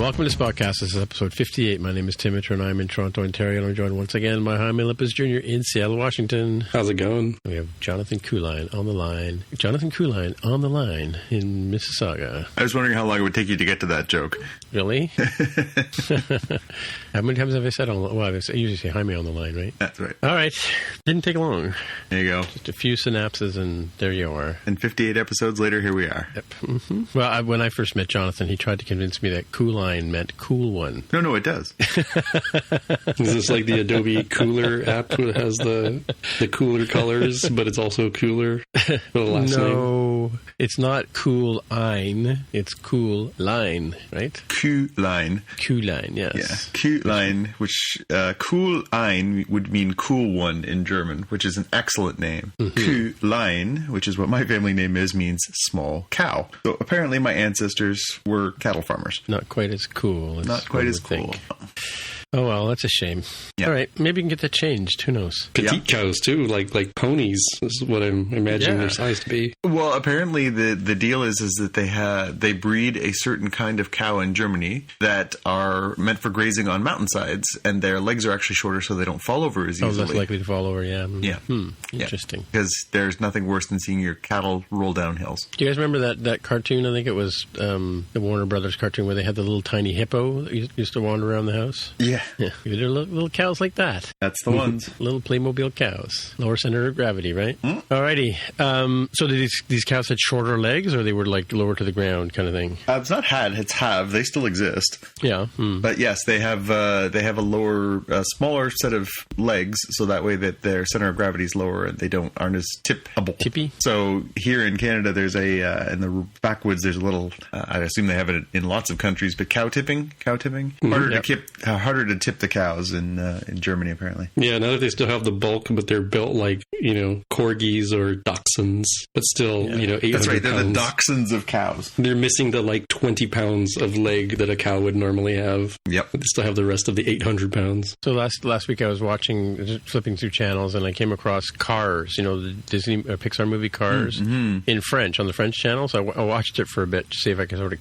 Welcome to Spotcast. This is episode 58. My name is Tim Mitchell, and I'm in Toronto, Ontario. And I'm joined once again by Jaime Lippes Jr. in Seattle, Washington. How's it going? We have Jonathan Kuline on the line. Jonathan Kuline on the line in Mississauga. I was wondering how long it would take you to get to that joke. Really? How many times have I said on the line? Well, I usually say Jaime on the line, right? That's right. All right. Didn't take long. There you go. Just a few synapses, and there you are. And 58 episodes later, here we are. Yep. Mm-hmm. Well, when I first met Jonathan, he tried to convince me that Kuline meant cool one. No, it does. Is this like the Adobe Cooler app that has the cooler colors, but it's also cooler for the last name? No, it's not cool ein. It's cool line, right? Kuline. Kuline, yes. Yeah, Kuline, which cool ein would mean cool one in German, which is an excellent name. Mm-hmm. Kuline, which is what my family name is, means small cow. So apparently my ancestors were cattle farmers. Not quite as cool. Not quite as cool. Oh, well, that's a shame. Yep. All right, maybe we can get that changed. Who knows? Petite cows, too, like ponies is what I'm imagining their size to be. Well, apparently the deal is that they breed a certain kind of cow in Germany that are meant for grazing on mountainsides, and their legs are actually shorter so they don't fall over as easily. Oh, less likely to fall over, yeah. Yeah. Interesting. Because there's nothing worse than seeing your cattle roll down hills. Do you guys remember that cartoon? I think it was the Warner Brothers cartoon where they had the little tiny hippo that used to wander around the house? Yeah. Yeah, they're little cows like that. That's the ones. Little Playmobil cows. Lower center of gravity, right? Alrighty. So these cows had shorter legs, or they were like lower to the ground kind of thing? It's not had, it's have. They still exist. Yeah. But yes, they have a lower, smaller set of legs, so that way that their center of gravity is lower and they aren't as tippy. So here in Canada, there's in the backwoods, there's a little, I assume they have it in lots of countries, but cow tipping. Harder to tip the cows in Germany, apparently. Yeah, now that they still have the bulk, but they're built like, corgis or dachshunds, but still, 800 pounds. That's right, they're the dachshunds of cows. They're missing the 20 pounds of leg that a cow would normally have. Yep. But they still have the rest of the 800 pounds. So last week I was flipping through channels, and I came across Cars, the Disney Pixar movie Cars, in French, on the French channel. So I watched it for a bit to see if I could sort of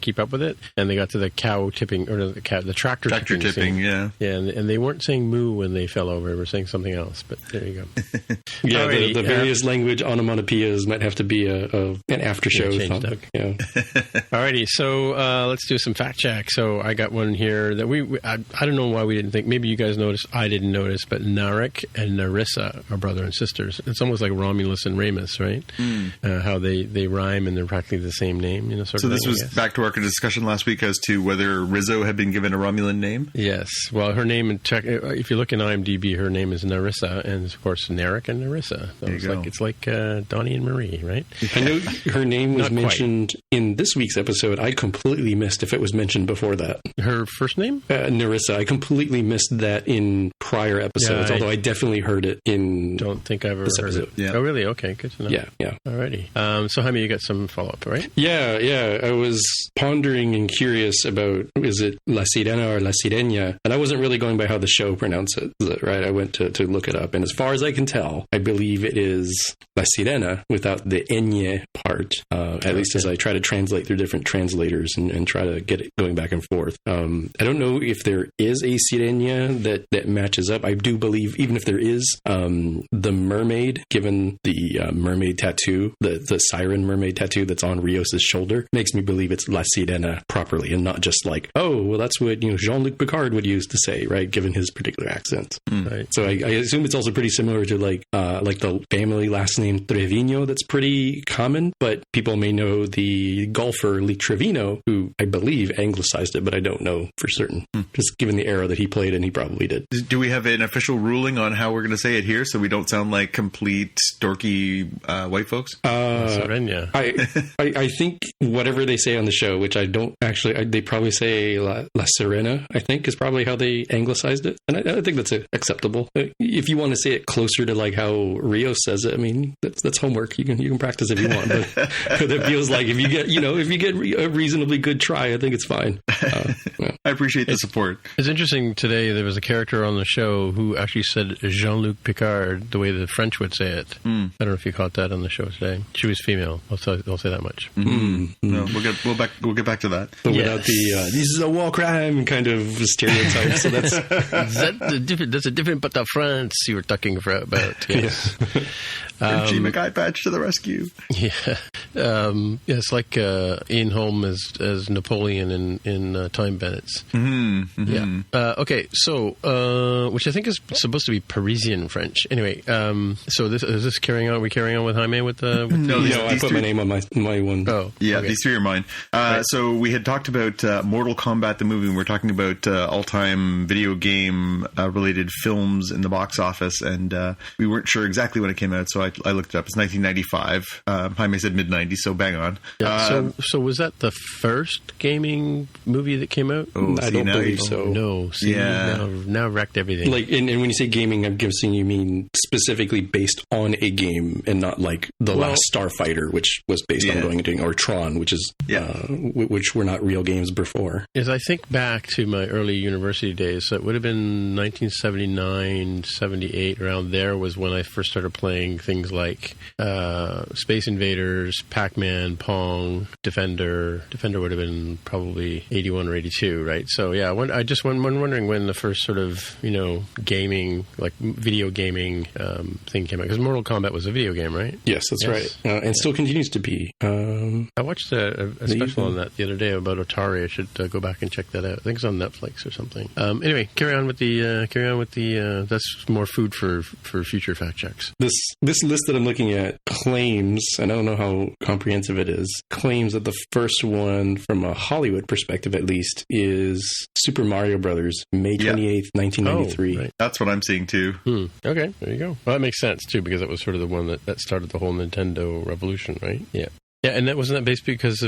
keep up with it. And they got to the cow tipping, or the tractor tipping, yeah. Yeah, and they weren't saying moo when they fell over. They were saying something else, but there you go. Yeah, the various language onomatopoeias might have to be an after-show topic. Yeah. Alrighty, so let's do some fact check. So I got one here that I don't know why we didn't think. Maybe you guys noticed. I didn't notice, but Narek and Narissa are brother and sisters. It's almost like Romulus and Remus, right? How they rhyme and they're practically the same name. So this was back to our discussion last week as to whether Rizzo had been given a Romulan name. Yes. Well, her name, if you look in IMDb, her name is Narissa, and of course, Narek and Narissa. So it's like Donnie and Marie, right? I know her name was mentioned in this week's episode. I completely missed if it was mentioned before that. Her first name? Narissa. I completely missed that in prior episodes, although I definitely heard it in Don't think I've ever heard it. Yeah. Oh, really? Okay, good to know. Yeah. Alrighty. So, Jaime, you got some follow-up, right? Yeah. I was pondering and curious about, is it La Sirena or La Sirena? And I wasn't really going by how the show pronounces it, right? I went to look it up. And as far as I can tell, I believe it is La Sirena without the ñ part, at least as I try to translate through different translators and try to get it going back and forth. I don't know if there is a Sirena that matches up. I do believe, even if there is, the mermaid, given the mermaid tattoo, the siren mermaid tattoo that's on Rios' shoulder, makes me believe it's La Sirena properly and not just like, oh, well, that's what Jean-Luc Picard would use to say, right, given his particular accent. Right. So I assume it's also pretty similar to like the family last name Trevino that's pretty common, but people may know the golfer Lee Trevino, who I believe anglicized it, but I don't know for certain. Just given the era that he played, and he probably did. Do we have an official ruling on how we're going to say it here so we don't sound like complete dorky white folks? I think whatever they say on the show, which I don't actually, they probably say La Sirena, I think, is probably how they anglicized it. And I think that's acceptable. If you want to say it closer to like how Rio says it, I mean, that's homework. You can practice if you want, but it feels like if you get a reasonably good try, I think it's fine. I appreciate the support. It's interesting today. There was a character on show who actually said Jean-Luc Picard the way the French would say it. I don't know if you caught that on the show today. She was female. I'll say that much. No, we'll get back to that. But without the this is a war crime kind of stereotype. So that's a different part of France you were talking about. Yes. G. McGuy patch to the rescue. Yeah. It's like Ian Holm as Napoleon in Time Bandits. Yeah. Okay, so which I think is supposed to be Parisian French. Anyway, so is this carrying on? Are we carrying on with Jaime with the? No, I put my name on my one. Oh, yeah, okay. These three are mine. Right. So we had talked about Mortal Kombat the movie. And we're talking about all-time video game related films in the box office, and we weren't sure exactly when it came out, so I looked it up. It's 1995. Jaime said mid-90s, so bang on. Yeah, so was that the first gaming movie that came out? I don't believe so. No. See, now wrecked everything. Like, and when you say gaming, I'm guessing you mean specifically based on a game and not like The Last Starfighter, which was based on going and doing, or Tron, which is which were not real games before. As I think back to my early university days, so it would have been 1979, 78, around there was when I first started playing things like Space Invaders, Pac-Man, Pong, Defender. Defender would have been probably 81 or 82, right? So yeah, I just wondering when the first sort of, gaming, like video gaming thing came out. Because Mortal Kombat was a video game, right? Yes, that's right. And still continues to be. I watched a special on that the other day about Atari. I should go back and check that out. I think it's on Netflix or something. Anyway, carry on with the. That's more food for future fact checks. This list that I'm looking at claims, and I don't know how comprehensive it is, claims that the first one, from a Hollywood perspective at least, is Super Mario Brothers, May 28th, 1993. Oh, right. That's what I'm seeing too. Okay, there you go. Well, that makes sense too, because that was sort of the one that started the whole Nintendo revolution, right? Yeah. Yeah, and wasn't that based because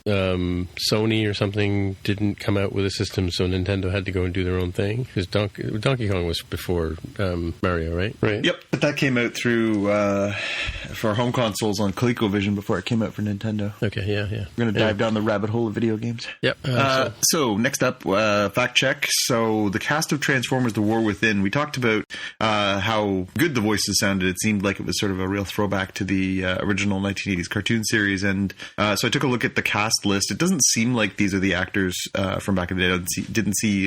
Sony or something didn't come out with a system, so Nintendo had to go and do their own thing? Because Donkey Kong was before Mario, right? Right. Yep, but that came out through for home consoles on ColecoVision before it came out for Nintendo. Okay, yeah. We're going to dive down the rabbit hole of video games. Yep. So next up, fact check. So the cast of Transformers: The War Within. We talked about how good the voices sounded. It seemed like it was sort of a real throwback to the original 1980s cartoon series, and so I took a look at the cast list. It doesn't seem like these are the actors from back in the day. I didn't see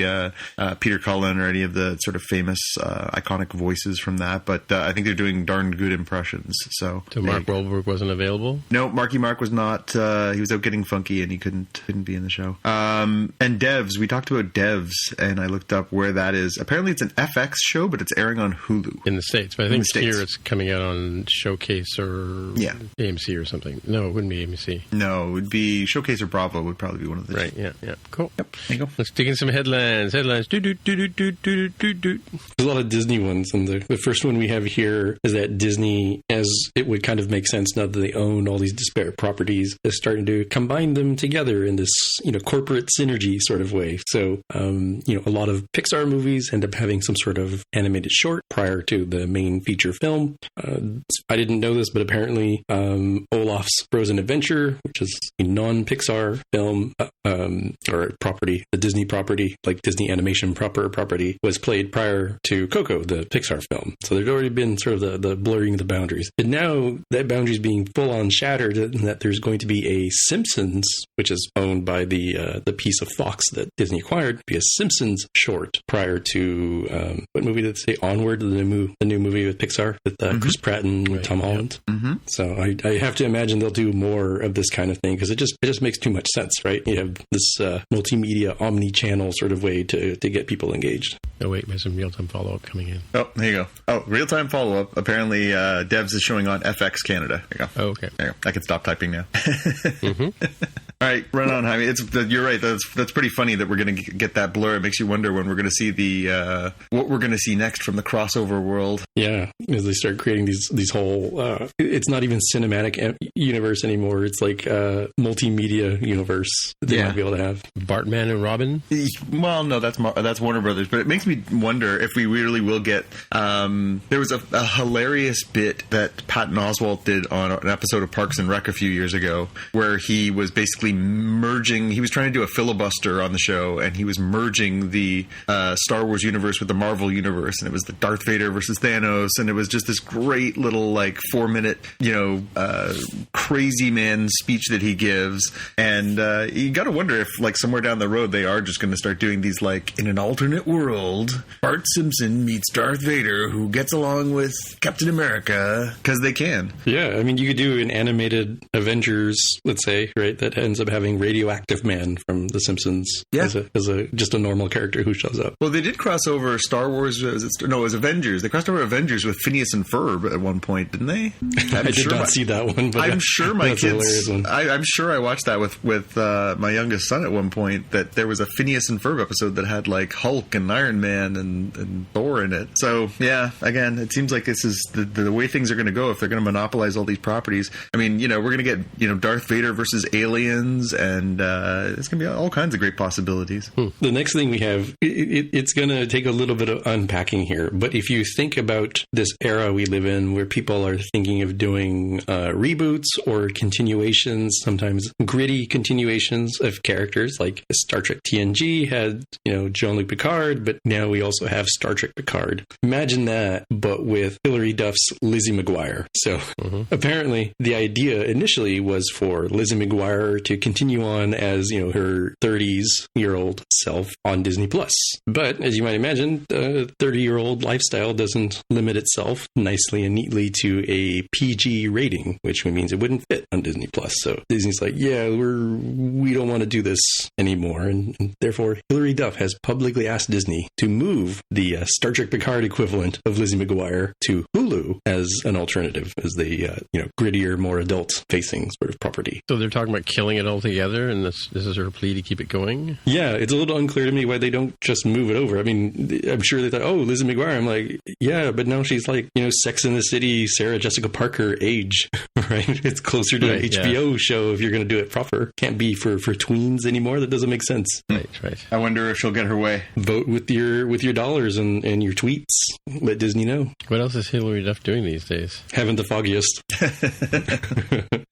Peter Cullen or any of the sort of famous iconic voices from that, but I think they're doing darn good impressions. So Mark Wahlberg wasn't available? No, Marky Mark was not. He was out getting funky and he couldn't be in the show. And Devs, we talked about Devs, and I looked up where that is. Apparently it's an FX show, but it's airing on Hulu. In the States, but I think here it's coming out on Showcase or AMC or something. No, it wouldn't be AMC. No, it would be Showcase or Bravo would probably be one of the Right, yeah. Cool. Yep, there you go. Let's dig in some headlines. Headlines. There's a lot of Disney ones, and the first one we have here is that Disney, as it would kind of make sense now that they own all these disparate properties, is starting to combine them together in this, corporate synergy sort of way. So, a lot of Pixar movies end up having some sort of animated short prior to the main feature film. I didn't know this, but apparently Olaf's Frozen Adventure, which is a non-Pixar film or property, the Disney property, like Disney animation property, was played prior to Coco, the Pixar film. So there's already been sort of the blurring of the boundaries. But now that boundary is being full on shattered, and that there's going to be a Simpsons, which is owned by the piece of Fox that Disney acquired, be a Simpsons short prior to what movie did they say? Onward, the new movie with Pixar with Chris Pratt and Tom Holland. Mm-hmm. So I have to imagine they'll do more of this kind of thing, because it just makes too much sense, right? You have this multimedia, omni-channel sort of way to get people engaged. Oh, wait, there's some real-time follow-up coming in. Oh, there you go. Oh, real-time follow-up. Apparently, Devs is showing on FX Canada. There you go. Oh, okay. There you go. I can stop typing now. All right, run on, Jaime. You're right. That's pretty funny that we're going to get that blur. It makes you wonder when we're going to see what we're going to see next from the crossover world. Yeah, as they start creating these whole. It's not even cinematic universe anymore. It's like multimedia universe that they might be able to have. Bartman and Robin. Well, no, that's Warner Brothers. But it makes me wonder if we really will get. There was a hilarious bit that Patton Oswalt did on an episode of Parks and Rec a few years ago, where he was basically basically merging. He was trying to do a filibuster on the show, and he was merging the Star Wars universe with the Marvel universe, and it was the Darth Vader versus Thanos, and it was just this great little 4-minute, crazy man speech that he gives. And you got to wonder if somewhere down the road they are just going to start doing these in an alternate world, Bart Simpson meets Darth Vader, who gets along with Captain America, because they can. Yeah, I mean, you could do an animated Avengers, let's say, right, that ends up having Radioactive Man from The Simpsons as just a normal character who shows up. Well, they did cross over Star Wars. It was Avengers. They crossed over Avengers with Phineas and Ferb at one point, didn't they? I did not see that one, but I'm sure my kids. I'm sure I watched that with my youngest son at one point. That there was a Phineas and Ferb episode that had Hulk and Iron Man and Thor in it. So yeah, again, it seems like this is the way things are going to go if they're going to monopolize all these properties. I mean, we're going to get Darth Vader versus aliens, and it's going to be all kinds of great possibilities. The next thing we have, it's going to take a little bit of unpacking here, but if you think about this era we live in where people are thinking of doing reboots or continuations, sometimes gritty continuations of characters, like Star Trek TNG had, Jean-Luc Picard, but now we also have Star Trek Picard. Imagine that, but with Hilary Duff's Lizzie McGuire. So apparently the idea initially was for Lizzie McGuire to continue on as, her 30s-year-old self on Disney Plus. But as you might imagine, the 30-year-old lifestyle doesn't limit itself nicely and neatly to a PG rating, which means it wouldn't fit on Disney Plus. So Disney's like, yeah, we don't want to do this anymore. And therefore, Hilary Duff has publicly asked Disney to move the Star Trek Picard equivalent of Lizzie McGuire to Hulu as an alternative, as the grittier, more adult-facing sort of property. So they're talking about killing it altogether, and this is her plea to keep it going? Yeah, it's a little unclear to me why they don't just move it over. I mean, I'm sure they thought, oh, Lizzie McGuire. I'm like, yeah, but now she's Sex and the City, Sarah Jessica Parker age, right? It's closer to an HBO show if you're going to do it proper. Can't be for tweens anymore. That doesn't make sense. Right. I wonder if she'll get her way. Vote with your dollars and your tweets. Let Disney know. What else is Hilary Duff doing these days? Having the foggiest.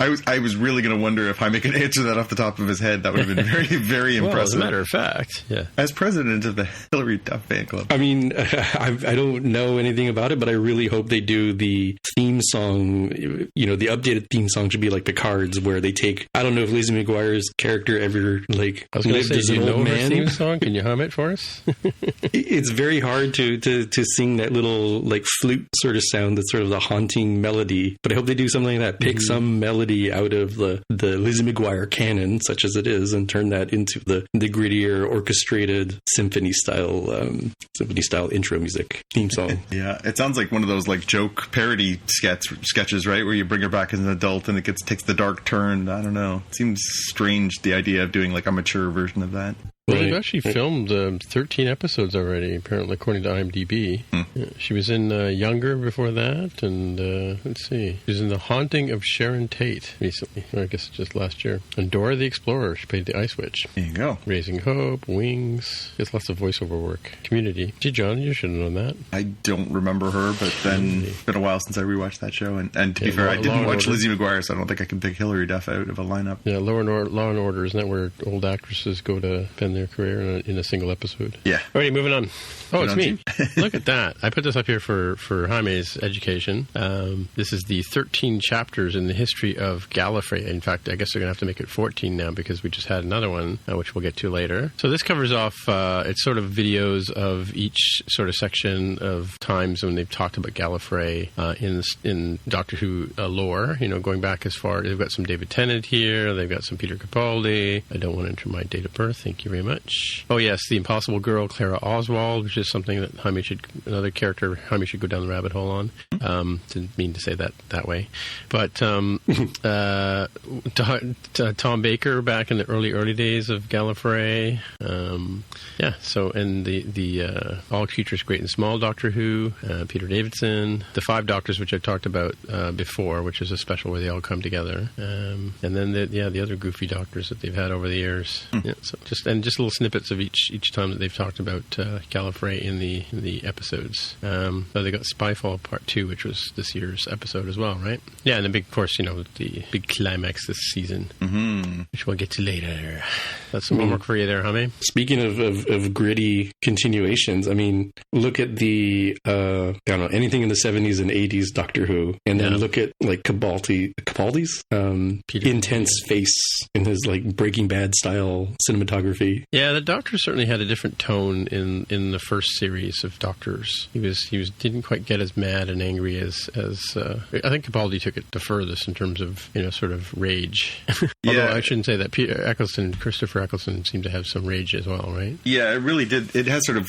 I was really going to wonder if Jaime could answer that off the top of his head. That would have been very, very impressive. Well, as a matter of fact, yeah. As president of the Hilary Duff fan club. I mean, I don't know anything about it, but I really hope they do the theme song. The updated theme song should be like Picard's, where they take, I don't know if Lizzie McGuire's character ever lived as an old man. Theme song? Can you hum it for us? It's very hard to sing that little flute sort of sound that's sort of the haunting melody, but I hope they do something like that. Pick some melody out of the Lizzie McGuire canon, such as it is, and turn that into the grittier, orchestrated symphony style intro music theme song. Yeah, it sounds like one of those joke parody sketches, right, where you bring her back as an adult and it takes the dark turn. I don't know. It seems strange, the idea of doing a mature version of that. Well, they've actually filmed 13 episodes already, apparently, according to IMDb. Yeah, she was in Younger before that, and let's see. She was in The Haunting of Sharon Tate recently, or I guess just last year. And Dora the Explorer, she played the Ice Witch. There you go. Raising Hope, Wings. It's lots of voiceover work. Community. Gee, John, you should have known that. I don't remember her, but then it's been a while since I rewatched that show. And to be fair, I didn't watch Lizzie McGuire, so I don't think I can pick Hilary Duff out of a lineup. Yeah, Law and Order, isn't that where old actresses go to spend their career in a single episode? Yeah. Alrighty, moving on. Oh, it's me. Look at that. I put this up here for Jaime's education. This is the 13 chapters in the history of Gallifrey. In fact, I guess they're going to have to make it 14 now because we just had another one, which we'll get to later. So this covers off, it's sort of videos of each sort of section of times when they've talked about Gallifrey in Doctor Who lore, going back as far. They've got some David Tennant here. They've got some Peter Capaldi. I don't want to enter my date of birth. Thank you very much. Oh, yes, the Impossible Girl, Clara Oswald, which is something that another character Jaime should go down the rabbit hole on. Didn't mean to say that way. But Tom Baker back in the early days of Gallifrey. So, and the All Creatures Great and Small Doctor Who, Peter Davidson, the Five Doctors, which I talked about before, which is a special where they all come together. And then the other goofy doctors that they've had over the years. Yeah, so just just little snippets of each time that they've talked about Gallifrey in the episodes. So they got Spyfall Part 2, which was this year's episode as well, right? Yeah, and the big, of course, the big climax this season, which we'll get to later. That's some homework for you there, Jaime. Speaking of gritty continuations, I mean, look at the I don't know, anything in the 70s and 80s Doctor Who, and then look at like Capaldi's intense face in his like Breaking Bad style cinematography. Yeah, the Doctor certainly had a different tone in the first series of Doctors. He didn't quite get as mad and angry as I think Capaldi took it the furthest in terms of sort of rage. Although I shouldn't say that. Christopher Eccleston seemed to have some rage as well, right? Yeah, it really did. It has sort of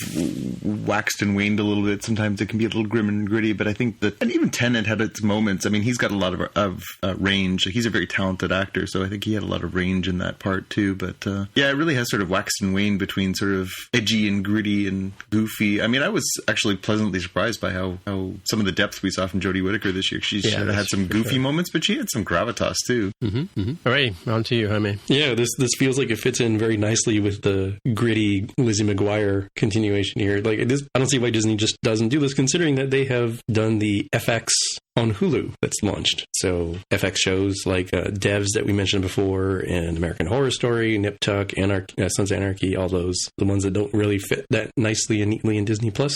waxed and waned a little bit. Sometimes it can be a little grim and gritty, but I think that, and even Tennant had its moments. I mean, he's got a lot of range. He's a very talented actor, so I think he had a lot of range in that part too. But it really has sort of waxed and waned between sort of edgy and gritty and goofy. I mean, I was actually pleasantly surprised by how some of the depth we saw from Jodie Whittaker this year. She had some goofy moments, but she had some gravitas too. All right, on to you, Jaime. Yeah, this feels like it fits in very nicely with the gritty Lizzie McGuire continuation here. Like, I don't see why Disney just doesn't do this, considering that they have done the FX on Hulu that's launched. So FX shows like Devs that we mentioned before, and American Horror Story, Nip Tuck, Sons of Anarchy, all those, the ones that don't really fit that nicely and neatly in Disney Plus,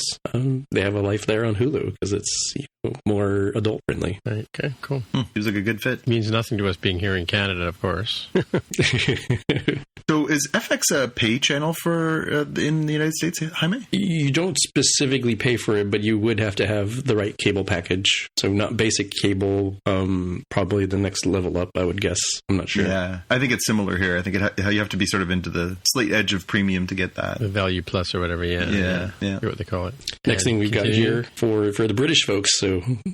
they have a life there on Hulu because it's more adult friendly. Right. Okay, cool. Seems like a good fit. Means nothing to us being here in Canada, of course. So is FX a pay channel for in the United States, Jaime? You don't specifically pay for it, but you would have to have the right cable package. So not basic cable, probably the next level up, I would guess. I'm not sure. Yeah, I think it's similar here. I think you have to be sort of into the slight edge of premium to get that. The Value Plus or whatever, yeah. Hear what they call it. Next thing we've got here for the British folks, so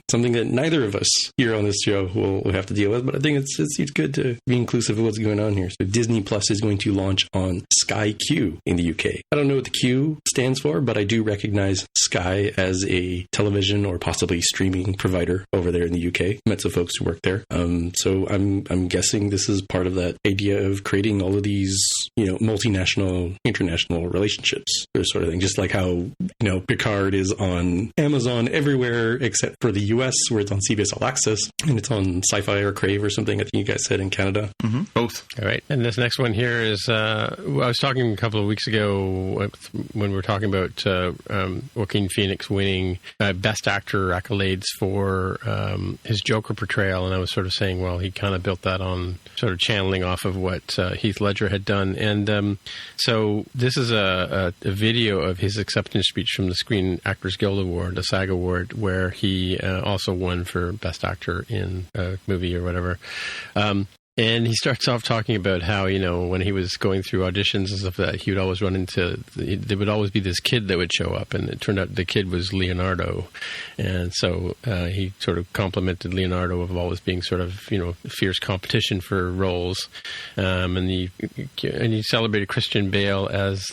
something that neither of us here on this show will have to deal with, but I think it's good to be inclusive of what's going on here. So Disney Plus is going to launch on Sky Q in the UK. I don't know what the Q stands for, but I do recognize Sky as a television or possibly streaming provider over there in the UK. Met some folks who work there. So I'm guessing this is part of that idea of creating all of these, multinational, international relationships or sort of thing. Just like how, Picard is on Amazon everywhere except for the US, where it's on CBS All Access, and it's on Sci-Fi or Crave or something, I think you guys said, in Canada. Mm-hmm. Both. All right. And this next one here is, I was talking a couple of weeks ago when we were talking about Joaquin Phoenix winning Best Actor accolades for his Joker portrayal, and I was sort of saying, well, he kind of built that on sort of channeling off of what Heath Ledger had done. And so this is a video of his acceptance speech from the Screen Actors Guild Award, a SAG award, where he also won for Best Actor in a movie or whatever. And he starts off talking about how, when he was going through auditions and stuff like that, he would always run into, there would always be this kid that would show up, and it turned out the kid was Leonardo. And so he sort of complimented Leonardo of always being sort of, fierce competition for roles. And he celebrated Christian Bale as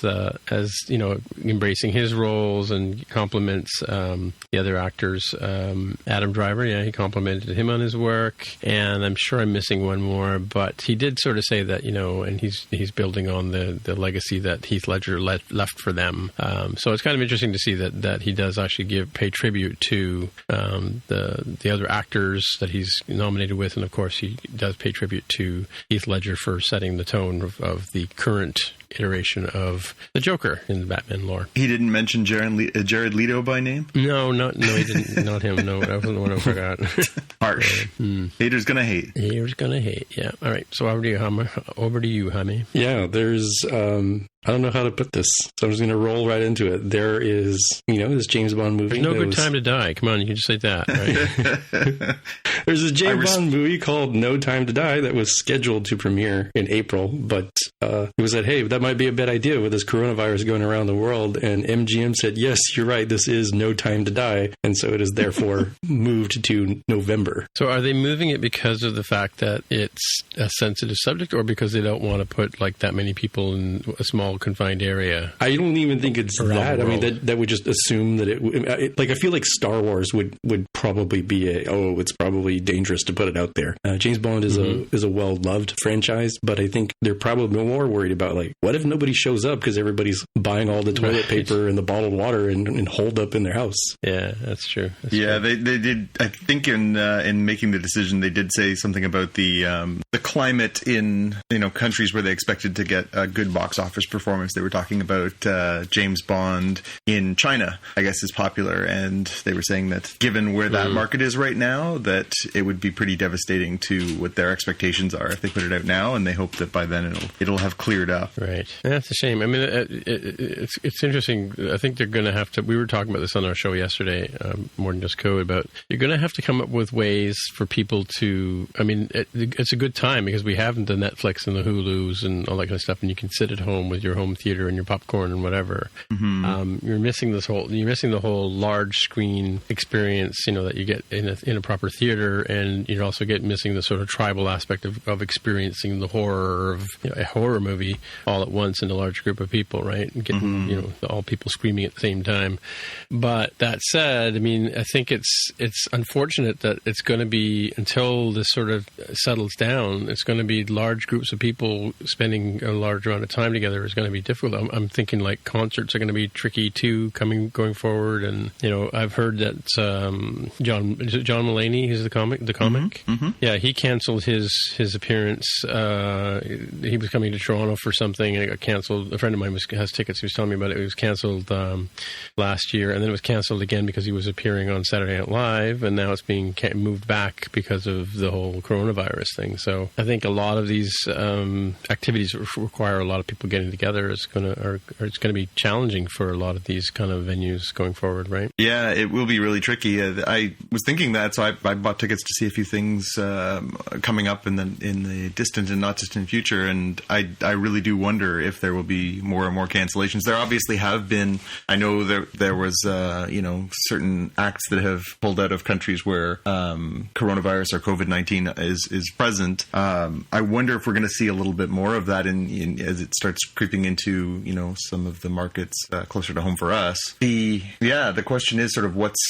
embracing his roles, and compliments the other actors. Adam Driver, he complimented him on his work. And I'm sure I'm missing one more. But he did sort of say that, and he's building on the legacy that Heath Ledger left for them. So it's kind of interesting to see that he does actually pay tribute to the other actors that he's nominated with, and of course he does pay tribute to Heath Ledger for setting the tone of the current iteration of the Joker in the Batman lore. He didn't mention Jared Leto by name? No, he didn't. Not him. No, that wasn't the one I forgot. Harsh. Haters gonna hate. Haters gonna hate. Yeah. All right. So over to you, Jaime. Yeah. There's I don't know how to put this, so I'm just going to roll right into it. There is, this James Bond movie. There's no good time to die. Come on, you can just say that, right? There's a James Bond movie called No Time to Die that was scheduled to premiere in April, but it was said, hey, that might be a bad idea with this coronavirus going around the world, and MGM said, yes, you're right, this is No Time to Die, and so it is therefore moved to November. So are they moving it because of the fact that it's a sensitive subject, or because they don't want to put like that many people in a small confined area? I don't even think it's that. I mean, that would just assume that I feel like Star Wars would probably be it's probably dangerous to put it out there. James Bond is a well-loved franchise, but I think there probably more worried about, like, what if nobody shows up because everybody's buying all the toilet paper and the bottled water and holed up in their house? Yeah, that's true. They did. I think in making the decision, they did say something about the climate in countries where they expected to get a good box office performance. They were talking about James Bond in China, I guess, is popular, and they were saying that given where that market is right now, that it would be pretty devastating to what their expectations are if they put it out now, and they hope that by then it'll have cleared up. Right. That's a shame. I mean, it's interesting. I think they're going to have to. We were talking about this on our show yesterday, More Than Just Code, about you're going to have to come up with ways for people to. I mean, it's a good time because we have the Netflix and the Hulus and all that kind of stuff, and you can sit at home with your home theater and your popcorn and whatever. Mm-hmm. You're missing the whole large screen experience, that you get in a proper theater, and you're also missing the sort of tribal aspect of experiencing the horror of a horror movie all at once in a large group of people, right? And getting all people screaming at the same time. But that said, I mean, I think it's unfortunate that it's going to be, until this sort of settles down, it's going to be large groups of people spending a large amount of time together is going to be difficult. I'm thinking like concerts are going to be tricky too, going forward. And I've heard that John Mulaney, who's the comic. Mm-hmm. Yeah, he canceled his appearance. He was coming to Toronto for something, and it got canceled. A friend of mine has tickets. He was telling me about it. It was canceled last year, and then it was canceled again because he was appearing on Saturday Night Live, and now it's being moved back because of the whole coronavirus thing. So I think a lot of these activities require a lot of people getting together. It's going to be challenging for a lot of these kind of venues going forward, right? Yeah, it will be really tricky. I was thinking that, so I bought tickets to see a few things coming up in the distant and not distant future, and I really do wonder if there will be more and more cancellations. There obviously have been. I know there was certain acts that have pulled out of countries where coronavirus or COVID-19 is present. I wonder if we're going to see a little bit more of that as it starts creeping into some of the markets closer to home for us. The question is sort of what's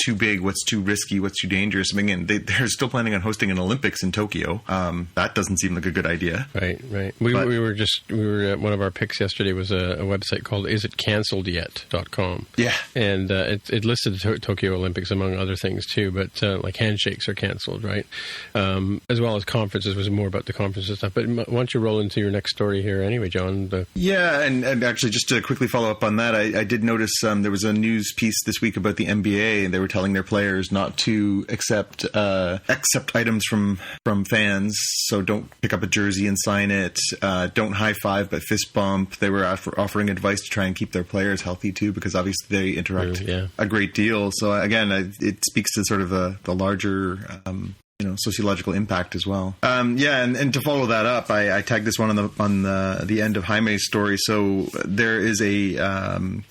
too big, what's too risky, what's too dangerous. I mean, again, they're still planning on hosting an Olympics in Tokyo. That doesn't seem like a good idea. Right. We were one of our picks yesterday was a website called isitcanceledyet.com. Yeah. And it listed the Tokyo Olympics among other things too, but like handshakes are canceled, right? As well as conferences. Was more about the conferences stuff. But why don't you roll into your next story here anyway, John? And actually just to quickly follow up on that, I did notice there was a news piece this week about the NBA, and they were telling their players not to accept items from fans. So don't pick up a jersey and sign it. Don't high five, but fist bump. They were offering advice to try and keep their players healthy too, because obviously they interact a great deal. So again, it speaks to sort of the larger sociological impact as well. And to follow that up, I tagged this one on the end of Jaime's story. So there is a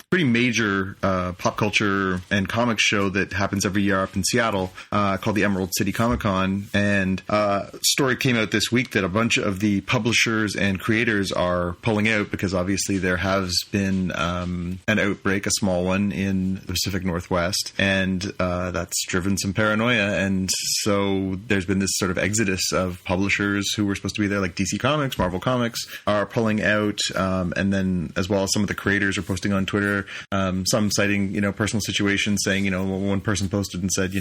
pretty major pop culture and comics show that happens every year up in Seattle called the Emerald City Comic Con. And a story came out this week that a bunch of the publishers and creators are pulling out because obviously there has been an outbreak, a small one in the Pacific Northwest, and that's driven some paranoia. And so there's been this sort of exodus of publishers who were supposed to be there, like DC Comics, Marvel Comics, are pulling out, and then as well as some of the creators are posting on Twitter, some citing personal situations, saying one person posted and said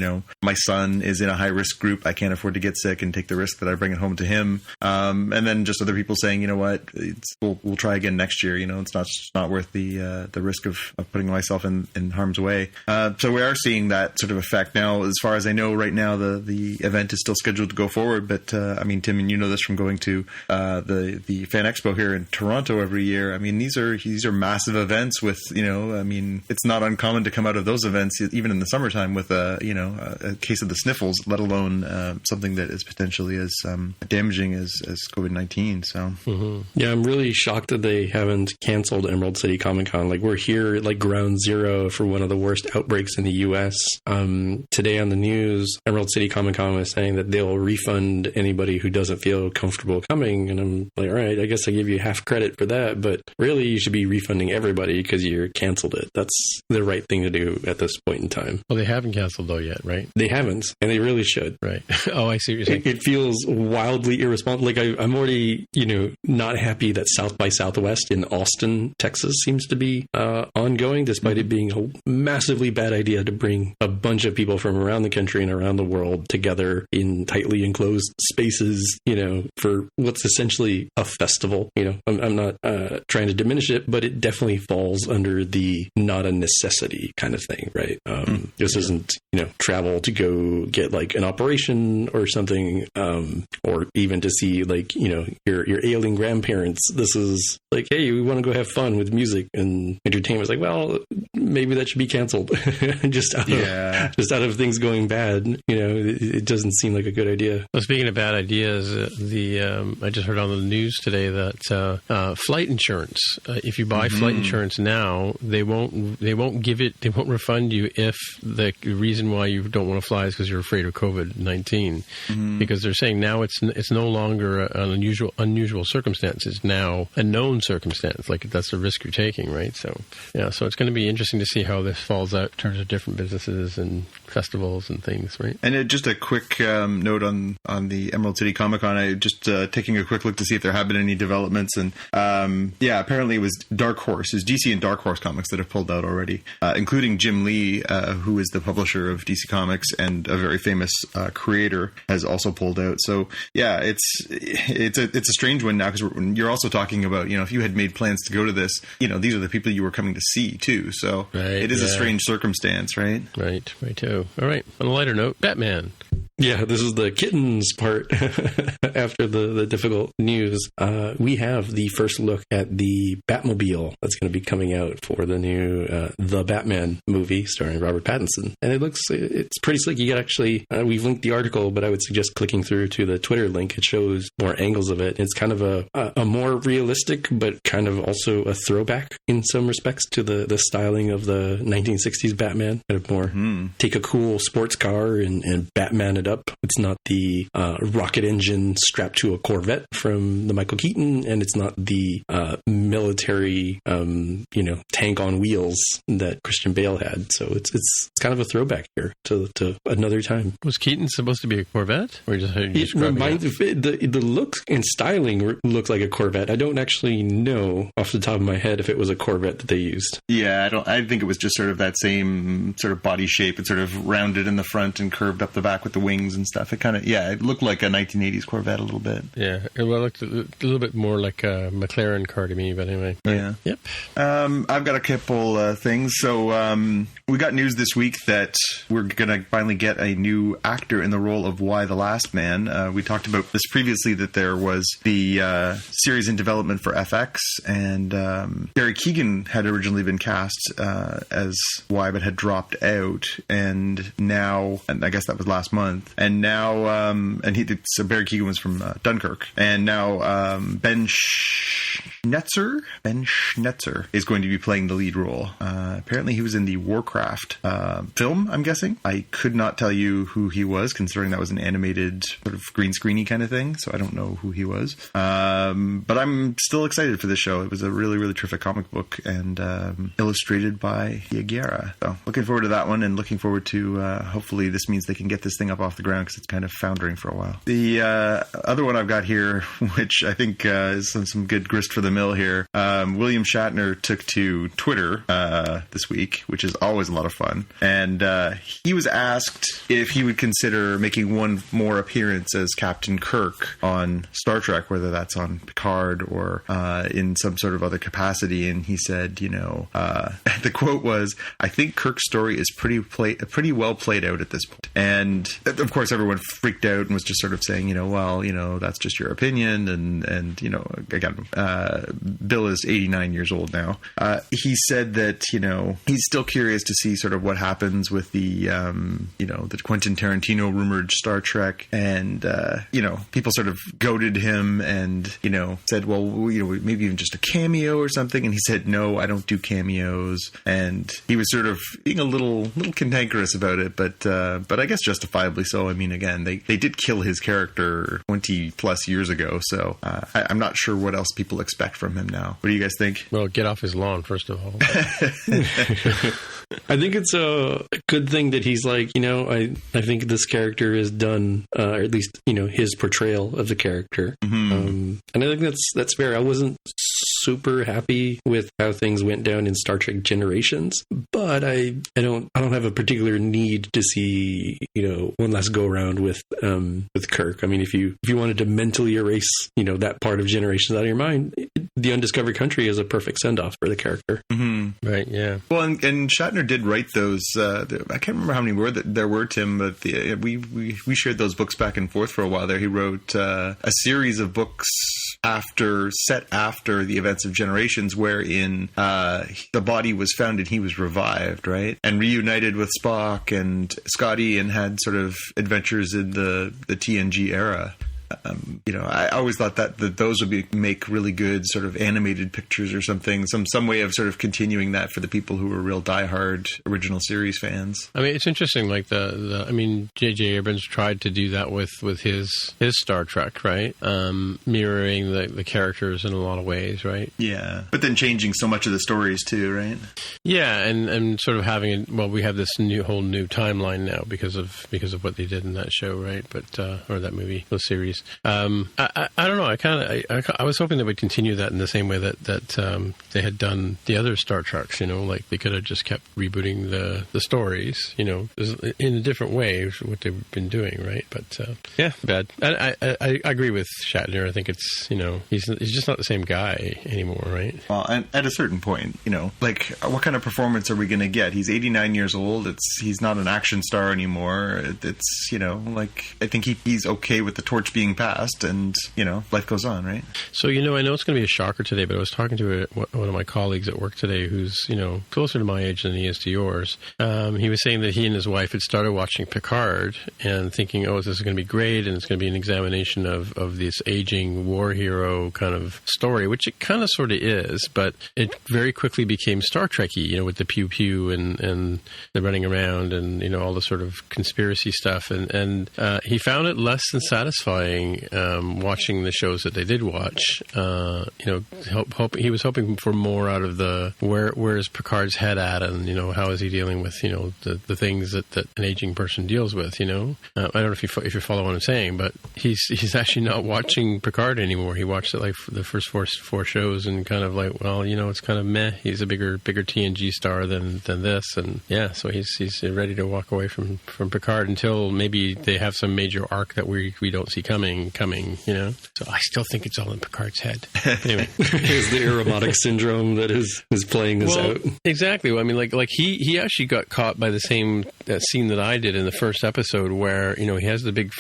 my son is in a high risk group, I can't afford to get sick and take the risk that I bring it home to him, and then just other people saying we'll try again next year, it's not worth the risk of putting myself in harm's way. So we are seeing that sort of effect now. As far as I know right now, the event is still scheduled to go forward, but Tim, and you know this from going to the Fan Expo here in Toronto every year. I mean, these are massive events with it's not uncommon to come out of those events even in the summertime with a case of the sniffles, let alone something that is potentially as damaging as COVID-19. So I'm really shocked that they haven't canceled Emerald City Comic Con. Like, we're here like ground zero for one of the worst outbreaks in the U.S. Today on the news, Emerald City Comic Con was saying that they'll refund anybody who doesn't feel comfortable coming. And I'm like, all right, I guess I give you half credit for that. But really, you should be refunding everybody because you canceled it. That's the right thing to do at this point in time. Well, they haven't canceled though yet, right? They haven't, and they really should. Right. Oh, I see what you're saying. It feels wildly irresponsible. Like I'm already, not happy that South by Southwest in Austin, Texas seems to be ongoing, despite it being a massively bad idea to bring a bunch of people from around the country and around the world together in tightly enclosed spaces, for what's essentially a festival. I'm not trying to diminish it, but it definitely falls under the not a necessity kind of thing, right? This isn't, travel to go get like an operation or something, or even to see like, your ailing grandparents. This is like, hey, we want to go have fun with music and entertainment. It's like, well, maybe that should be canceled. just out of things going bad. It doesn't seem like a good idea. Well, speaking of bad ideas, I just heard on the news today that flight insurance. If you buy flight insurance now, they won't refund you if the reason why you don't want to fly is because you're afraid of COVID-19. Because they're saying now it's no longer an unusual circumstance. It's now a known circumstance. Like that's the risk you're taking, right? So so it's going to be interesting to see how this falls out in terms of different businesses and festivals and things, right? And just a quick note on the Emerald City Comic Con. I just taking a quick look to see if there have been any developments, and apparently it was Dark Horse, it's DC and Dark Horse Comics that have pulled out already, including Jim Lee, who is the publisher of DC Comics and a very famous creator, has also pulled out. So it's a strange one now, because you're also talking about, if you had made plans to go to this, these are the people you were coming to see too. So it is a strange circumstance, right? Right too. All right. On a lighter note, Batman. Yeah, this is the kittens part after the difficult news. We have the first look at the Batmobile that's going to be coming out for the new The Batman movie starring Robert Pattinson. And it's pretty slick. You get actually, we've linked the article, but I would suggest clicking through to the Twitter link. It shows more angles of it. It's kind of a more realistic, but kind of also a throwback in some respects to the styling of the 1960s Batman. Kind of more take a cool sports car and Batman it up. It's not the rocket engine strapped to a Corvette from the Michael Keaton, and it's not the military, tank on wheels that Christian Bale had. So it's kind of a throwback here to another time. Was Keaton supposed to be a Corvette, or the look and styling looks like a Corvette? I don't actually know off the top of my head if it was a Corvette that they used. Yeah, I think it was just sort of that same sort of body shape. It's sort of rounded in the front and curved up the back with the wings and stuff. It kind of, it looked like a 1980s Corvette a little bit. Yeah, it looked a little bit more like a McLaren car to me, but anyway. Yeah. Yep. I've got a couple things. So we got news this week that we're going to finally get a new actor in the role of Y the Last Man. We talked about this previously, that there was the series in development for FX, and Barry Keoghan had originally been cast as Y, but had dropped out, and now, and I guess that was last month, and now so Barry Keoghan was from Dunkirk, and now Ben Schnetzer is going to be playing the lead role. Apparently he was in the Warcraft film, I'm guessing. I could not tell you who he was, considering that was an animated sort of green screeny kind of thing, so I don't know who he was. But I'm still excited for this show. It was a really, really terrific comic book, and illustrated by Yagera. So looking forward to that one, and looking forward to hopefully this means they can get this thing up off the ground, because it's kind of foundering for a while. The other one I've got here, which I think is some good grist for the mill here, William Shatner took to Twitter this week, which is always a lot of fun, and he was asked if he would consider making one more appearance as Captain Kirk on Star Trek, whether that's on Picard or in some sort of other capacity, and he said, the quote was, "I think Kirk's story is pretty well played out at this point." And of course everyone freaked out and was just sort of saying, that's just your opinion, and again, Bill is 89 years old now. He said that, he's still curious to see sort of what happens with the Quentin Tarantino rumored Star Trek, and people sort of goaded him and said, well, maybe even just a cameo or something, and he said, no, I don't do cameos, and he was sort of being a little cantankerous about it, but I guess justifiably So, I mean, again, they did kill his character 20 plus years ago. So I'm not sure what else people expect from him now. What do you guys think? Well, get off his lawn, first of all. I think it's a good thing that he's like, I think this character is done, or at least, his portrayal of the character. And I think that's fair. I wasn't super happy with how things went down in Star Trek Generations, but I don't have a particular need to see, one last go around with Kirk. I mean, if you wanted to mentally erase, that part of Generations out of your mind, The Undiscovered Country is a perfect send-off for the character. Right, yeah. Well, and Shatner did write those. I can't remember how many there were, Tim, but we shared those books back and forth for a while there. He wrote a series of books set after the events of Generations, wherein the body was found and he was revived, right? And reunited with Spock and Scotty and had sort of adventures in the TNG era. I always thought that those would make really good sort of animated pictures or something, some way of sort of continuing that for the people who were real diehard original series fans. I mean, it's interesting, like J.J. Abrams tried to do that with his Star Trek, right? Mirroring the characters in a lot of ways, right? Yeah. But then changing so much of the stories too, right? Yeah, and sort of having we have this whole new timeline now because of what they did in that show, right? But or that movie, those series. I don't know. I was hoping they would continue that in the same way that they had done the other Star Treks. Like they could have just kept rebooting the stories. In a different way, what they've been doing, right? But yeah, bad. I agree with Shatner. I think it's he's just not the same guy anymore, right? Well, and at a certain point, like what kind of performance are we going to get? He's 89 years old. He's not an action star anymore. It's like I think he's okay with the torch being passed, and life goes on, right? So I know it's going to be a shocker today, but I was talking to one of my colleagues at work today who's closer to my age than he is to yours. He was saying that he and his wife had started watching Picard and thinking, this is going to be great, and it's going to be an examination of this aging war hero kind of story, which it kind of sort of is, but it very quickly became Star Trek-y, with the pew pew and the running around and all the sort of conspiracy stuff, and he found it less than satisfying watching the shows that they did watch. He was hoping for more out of the where is Picard's head at, and how is he dealing with the things that an aging person deals with. I don't know if you follow what I'm saying, but he's actually not watching Picard anymore. He watched it like for the first four shows and kind of like, well, it's kind of meh. He's a bigger TNG star than this, and yeah, so he's ready to walk away from Picard until maybe they have some major arc that we don't see coming. So I still think it's all in Picard's head. Anyway, it's the Aromatic syndrome that is playing this out. Exactly. I mean, like he actually got caught by the same scene that I did in the first episode, where he has the big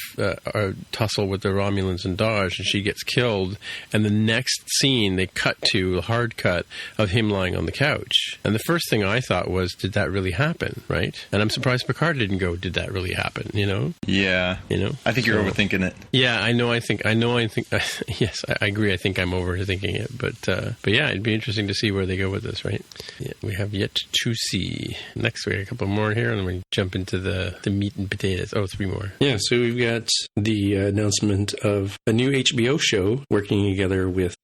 tussle with the Romulans and Dodge, and she gets killed. And the next scene, they cut to a hard cut of him lying on the couch. And the first thing I thought was, did that really happen? Right? And I'm surprised Picard didn't go, did that really happen? Yeah. I think you're overthinking it. Yeah, I know. Yes, I agree. I think I'm overthinking it, but yeah, it'd be interesting to see where they go with this, right? Yeah, we have yet to see. Next, we have a couple more here, and then we jump into the meat and potatoes. 3 more. Yeah, so we've got the announcement of a new HBO show working together with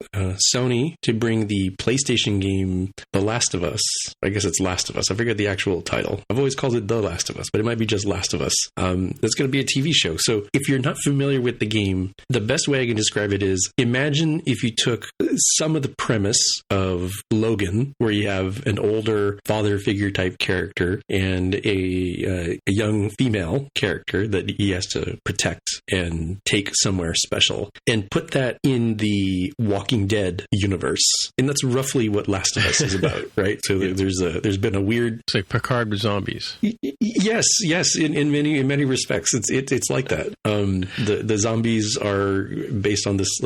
Sony to bring the PlayStation game The Last of Us. I guess it's Last of Us. I forget the actual title. I've always called it The Last of Us, but it might be just Last of Us. That's going to be a TV show. So if you're not familiar with the game, the best way I can describe it is, imagine if you took some of the premise of Logan, where you have an older father figure type character and a young female character that he has to protect and take somewhere special, and put that in the Walking Dead universe. And that's roughly what Last of Us is about, right? So there's been a weird... It's like Picard with zombies. Yes. In many respects, it's like that. The zombies are based on this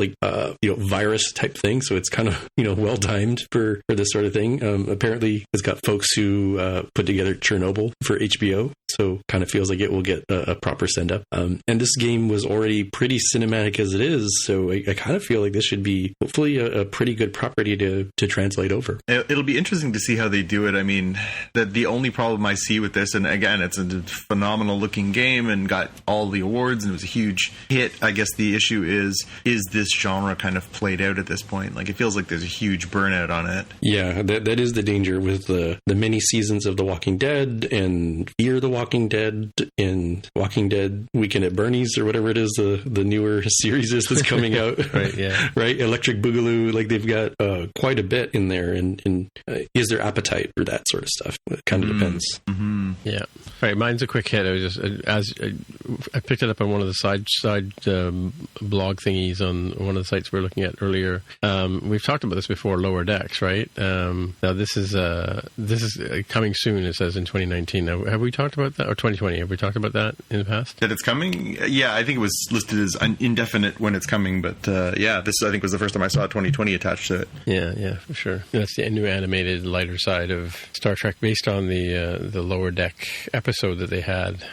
virus type thing, so it's kind of well timed for this sort of thing. Apparently, it's got folks who put together Chernobyl for HBO, so kind of feels like it will get a proper send-up. And this game was already pretty cinematic as it is, so I kind of feel like this should be hopefully a pretty good property to translate over. It'll be interesting to see how they do it. I mean, the only problem I see with this, and again, it's a phenomenal looking game and got all the awards and it was a huge hit. I guess the issue is this genre kind of played out at this point? Like, it feels like there's a huge burnout on it. Yeah, that is the danger with the many seasons of The Walking Dead and Fear the Walking Dead and Walking Dead Weekend at Bernie's or whatever it is, the newer series is that's coming out. Right, yeah. Right? Electric Boogaloo, like they've got quite a bit in there. And is there appetite for that sort of stuff? It kind of depends. Mm-hmm. Yeah. All right, mine's a quick hit. I was just, I picked it up on one of the side blog thingies on one of the sites we were looking at earlier. We've talked about this before, Lower Decks, right? Now this is coming soon. It says in 2019. Now, have we talked about that, or 2020? Have we talked about that in the past? That it's coming? Yeah, I think it was listed as indefinite when it's coming. But yeah, this I think was the first time I saw 2020 attached to it. Yeah, for sure. That's the new animated lighter side of Star Trek, based on the Lower Deck episode that they had.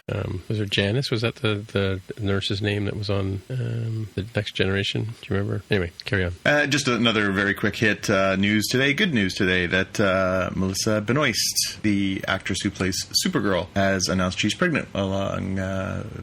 Was it Janice? Was that the nurse's name that was on the Next Generation? Do you remember? Anyway, carry on. Just another very quick hit. News today, good news today, that Melissa Benoist, the actress who plays Supergirl, has announced she's pregnant along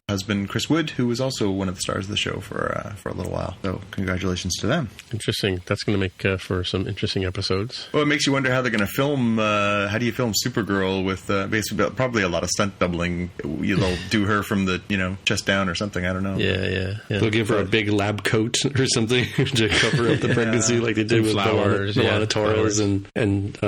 husband Chris Wood, who was also one of the stars of the show for a little while. So congratulations to them. Interesting. That's going to make for some interesting episodes. Well, it makes you wonder how they're going to film. How do you film Supergirl with basically probably a lot of stunt doubling? They'll do her from the chest down or something. I don't know. Yeah. They'll give her a big lab coat or something to cover up the pregnancy, like they did with flowers, Milana Torres and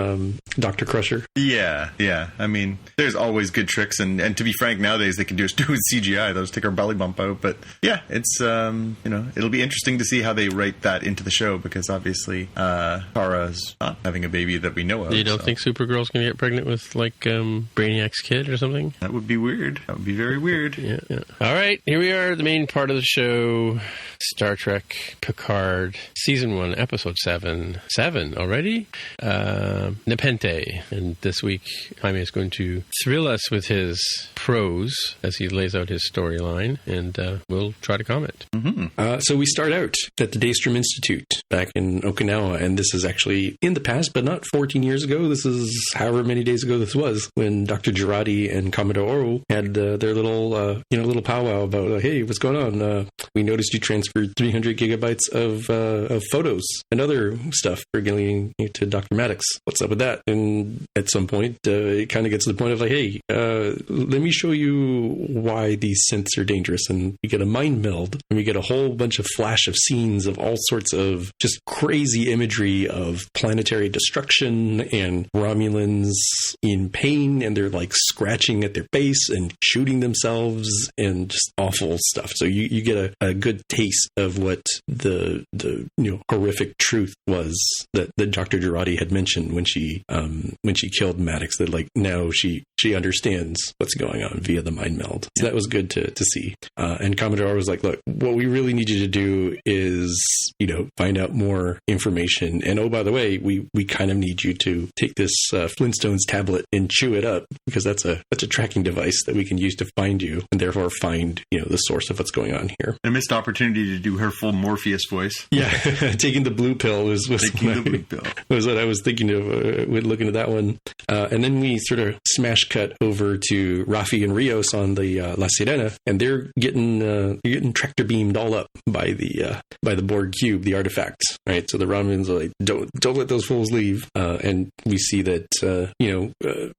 Dr. Crusher. Yeah. I mean, there's always good tricks, and to be frank, nowadays they can do it with CGI. They'll just take her belly bump out. But yeah, it's it'll be interesting to see how they write that into the show, because obviously Kara's not having a baby that we know of. You don't think Supergirl's going to get pregnant with Brainiac's kid or something? That would be weird. That would be very weird. Yeah. All right, here we are, the main part of the show. Star Trek Picard, Season 1, Episode 7. 7 already? Nepenthe. And this week, Jaime is going to thrill us with his prose as he lays out his storyline, and we'll try to comment. Mm-hmm. So we start out at the Daystrom Institute back in Okinawa, and this is actually in the past, but not 14 years ago. This is however many days ago this was, when Dr. Girardi and Commodore Oro had their little powwow about, hey, what's going on? We noticed you transferred 300 gigabytes of photos and other stuff relating to Dr. Maddox. What's up with that? And at some point, it kind of gets to the point of like, hey, let me show you why these synths are dangerous. And we get a mind meld, and we get a whole bunch of flash of scenes of all sorts of just crazy imagery of planetary destruction and Romulans in pain, and they're like scratching at their face and shooting themselves and just awful stuff. So you get a good taste of what the horrific truth was that Dr. Girardi had mentioned when she killed Maddox, that like now she understands what's going on via the mind meld. So that was good to see. And Commodore was like, look, what we really need you to do is find out more information. And oh, by the way, we kind of need you to take this Flintstones tablet and chew it up, because that's a tracking device that we can use to find you, and therefore find the source of what's going on here. A missed opportunity to do her full Morpheus voice. Yeah, taking the blue pill was what I was thinking of when looking at that one. And then we sort of smash cut over to Rafi and Rios on the La Sirena, and they're getting tractor beamed all up by the Borg cube, the artifacts. Right, so the Romulans are like, don't let those fools leave. And we see that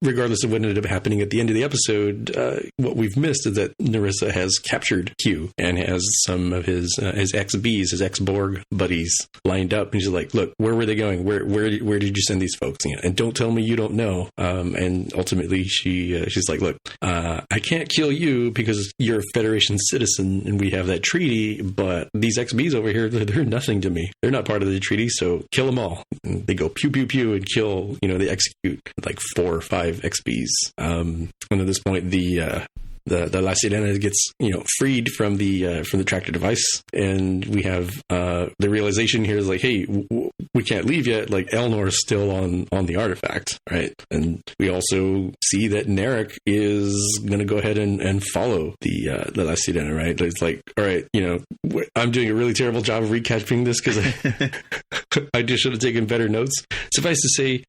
regardless of what ended up happening at the end of the episode, what we've missed is that Narissa has captured Q and has some of his ex-Bs, his ex-Borg buddies lined up, and she's like, look, where were they going? Where did you send these folks? And don't tell me you don't know. And ultimately she's like, look, I can't kill you because you're a Federation citizen and we have that treaty, but these ex-Bs over here, they're nothing to me. They're not part of the treaty, so kill them all. And they go pew pew pew and kill, they execute like 4 or 5 ex-Bs. And at this point, the the La Sirena gets, freed from the tractor device, and we have the realization here is like, hey, we can't leave yet. Like Elnor is still on the artifact, right? And we also see that Narek is going to go ahead and follow the La Sirena, right? It's like, all right, I'm doing a really terrible job of recapping this because I just should have taken better notes. Suffice to say,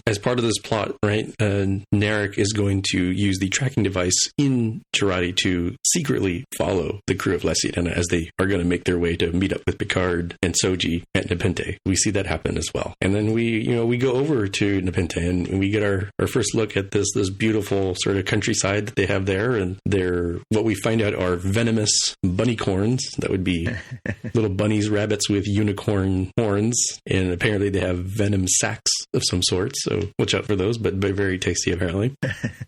as part of this plot, right, Narek is going to use the tracking device in Girardi to secretly follow the crew of La Sirena as they are going to make their way to meet up with Picard and Soji at Nepenthe. We see that happen as well. And then we go over to Nepenthe and we get our first look at this beautiful sort of countryside that they have there. And what we find out are venomous bunnycorns. That would be little bunnies, rabbits with unicorn horns. And apparently they have venom sacs of some sort. So watch out for those, but very tasty apparently.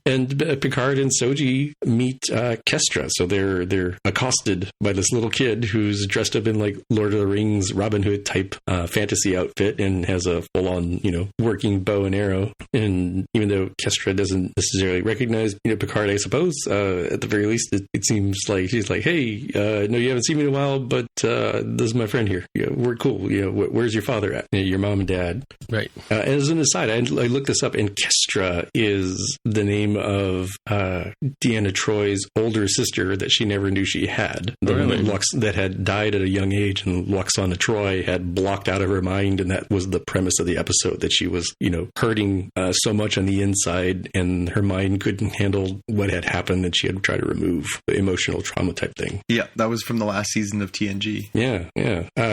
And Picard and Soji meet Kestra. So they're accosted by this little kid who's dressed up in like Lord of the Rings Robin Hood type fantasy outfit and has a full-on, working bow and arrow. And even though Kestra doesn't necessarily recognize, Picard, I suppose, at the very least, it seems like she's like, hey, no, you haven't seen me in a while, but this is my friend here. We're cool. Where's your father at? Your mom and dad. Right. And as an aside, I looked this up, and Kestra is the name of Deanna Troy's older sister that she never knew she had. The woman that had died at a young age, and Loxana Troy had blocked out of her mind, and that was the premise of the episode, that she was, hurting so much on the inside, and her mind couldn't handle what had happened, and she had tried to remove the emotional trauma type thing. Yeah, that was from the last season of TNG. Yeah.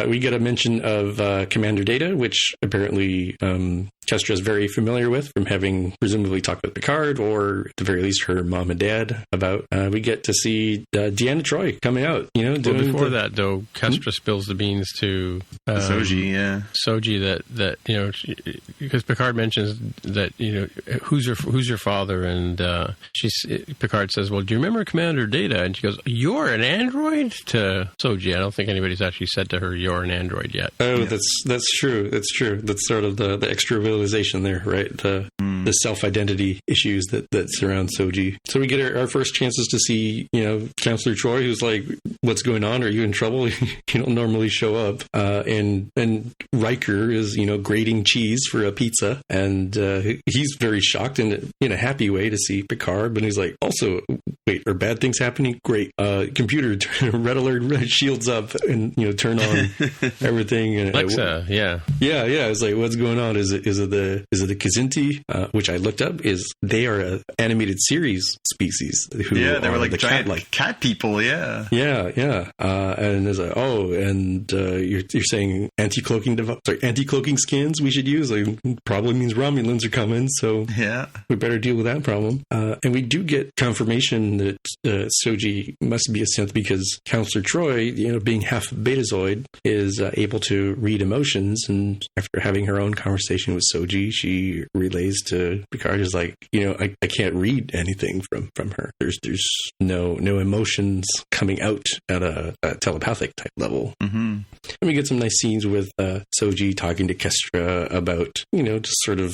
We get a mention of Commander Data, which apparently Kestra is very familiar with from having presumably talked with Picard, or at the very least her mom and dad about. We get to see Deanna Troi coming out. Before that, though, Kestra spills the beans to Soji. Yeah, Soji that because Picard mentions that who's your father, and Picard says, well, do you remember Commander Data? And she goes, you're an android? To Soji. I don't think anybody's actually said to her, you're an android yet. Oh, yeah. That's true. That's sort of the extra realization there, right? The self-identity issues that surround Soji. So we get our first chances to see, Counselor Troy, who's like, what's going on? Are you in trouble? You don't normally show up. And Riker is, grating cheese for a pizza. And he's very shocked and in a happy way to see Picard. But he's like, also, wait, are bad things happening? Great. Computer, red alert, shields up and, turn on everything. And Alexa, yeah. Yeah. It's like, what's going on? Is it the Kzinti, which I looked up, is they are an animated series species. They were like the giant cat people. Yeah. And there's like, you're saying anti-cloaking skins we should use. Like, probably means Romulans are coming, so yeah, we better deal with that problem. And we do get confirmation that Soji must be a synth because Counselor Troy, being half Betazoid, is able to read emotions. And after having her own conversation with Soji, she relays to Picard, is like, I can't read anything from her. There's no emotions coming out at a telepathic type level. Mm-hmm. And we get some nice scenes with Soji talking to Kestra about, just sort of,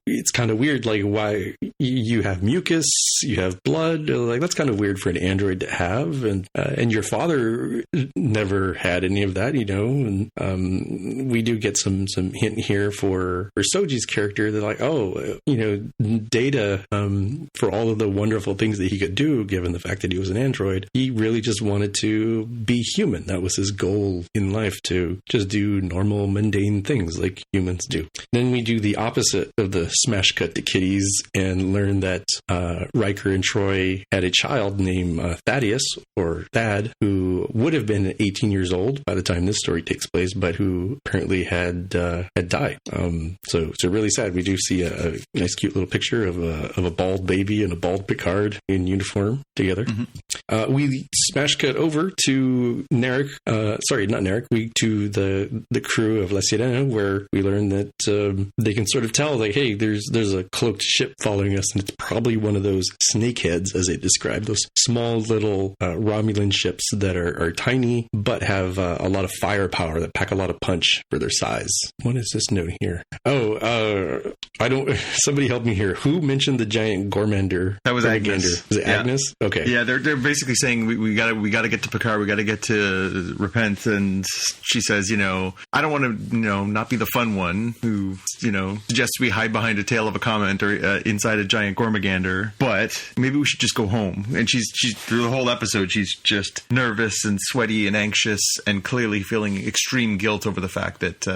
it's kind of weird, like, why you have mucus, you have blood, like, that's kind of weird for an android to have, and your father never had any of that, and we do get some hint here for Soji's character. They're like, Data, for all of the wonderful things that he could do, given the fact that he was an android, he really just wanted to be human. That was his goal in life, to just do normal, mundane things like humans do. Then we do the opposite of the smash cut to kitties and learn that Riker and Troy had a child named Thaddeus, or Thad, who would have been 18 years old by the time this story takes place, but who apparently had died. So it's really sad. We do see a nice, cute little picture of a bald baby and a bald Picard in uniform together. Mm-hmm. We smash cut over to Narek. Not Narek. To the crew of La Sirena, where we learn that they can sort of tell, like, hey, there's a cloaked ship following us, and it's probably one of those snakeheads, as they describe, those small little Romulan ships that are tiny but have a lot of firepower, that pack a lot of punch for their size. What is this note here? I don't. Somebody help me here. Who mentioned the giant Gormander? That was Agnes. Was it Agnes? Okay. Yeah, they're basically saying we gotta get to Picard. We gotta get to Repent, and she says, I don't want to, not be the fun one who, suggests we hide behind a tail of a comment or inside a giant Gormagander, but maybe we should just go home. And she's through the whole episode, she's just nervous and sweaty and anxious and clearly feeling extreme guilt over the fact that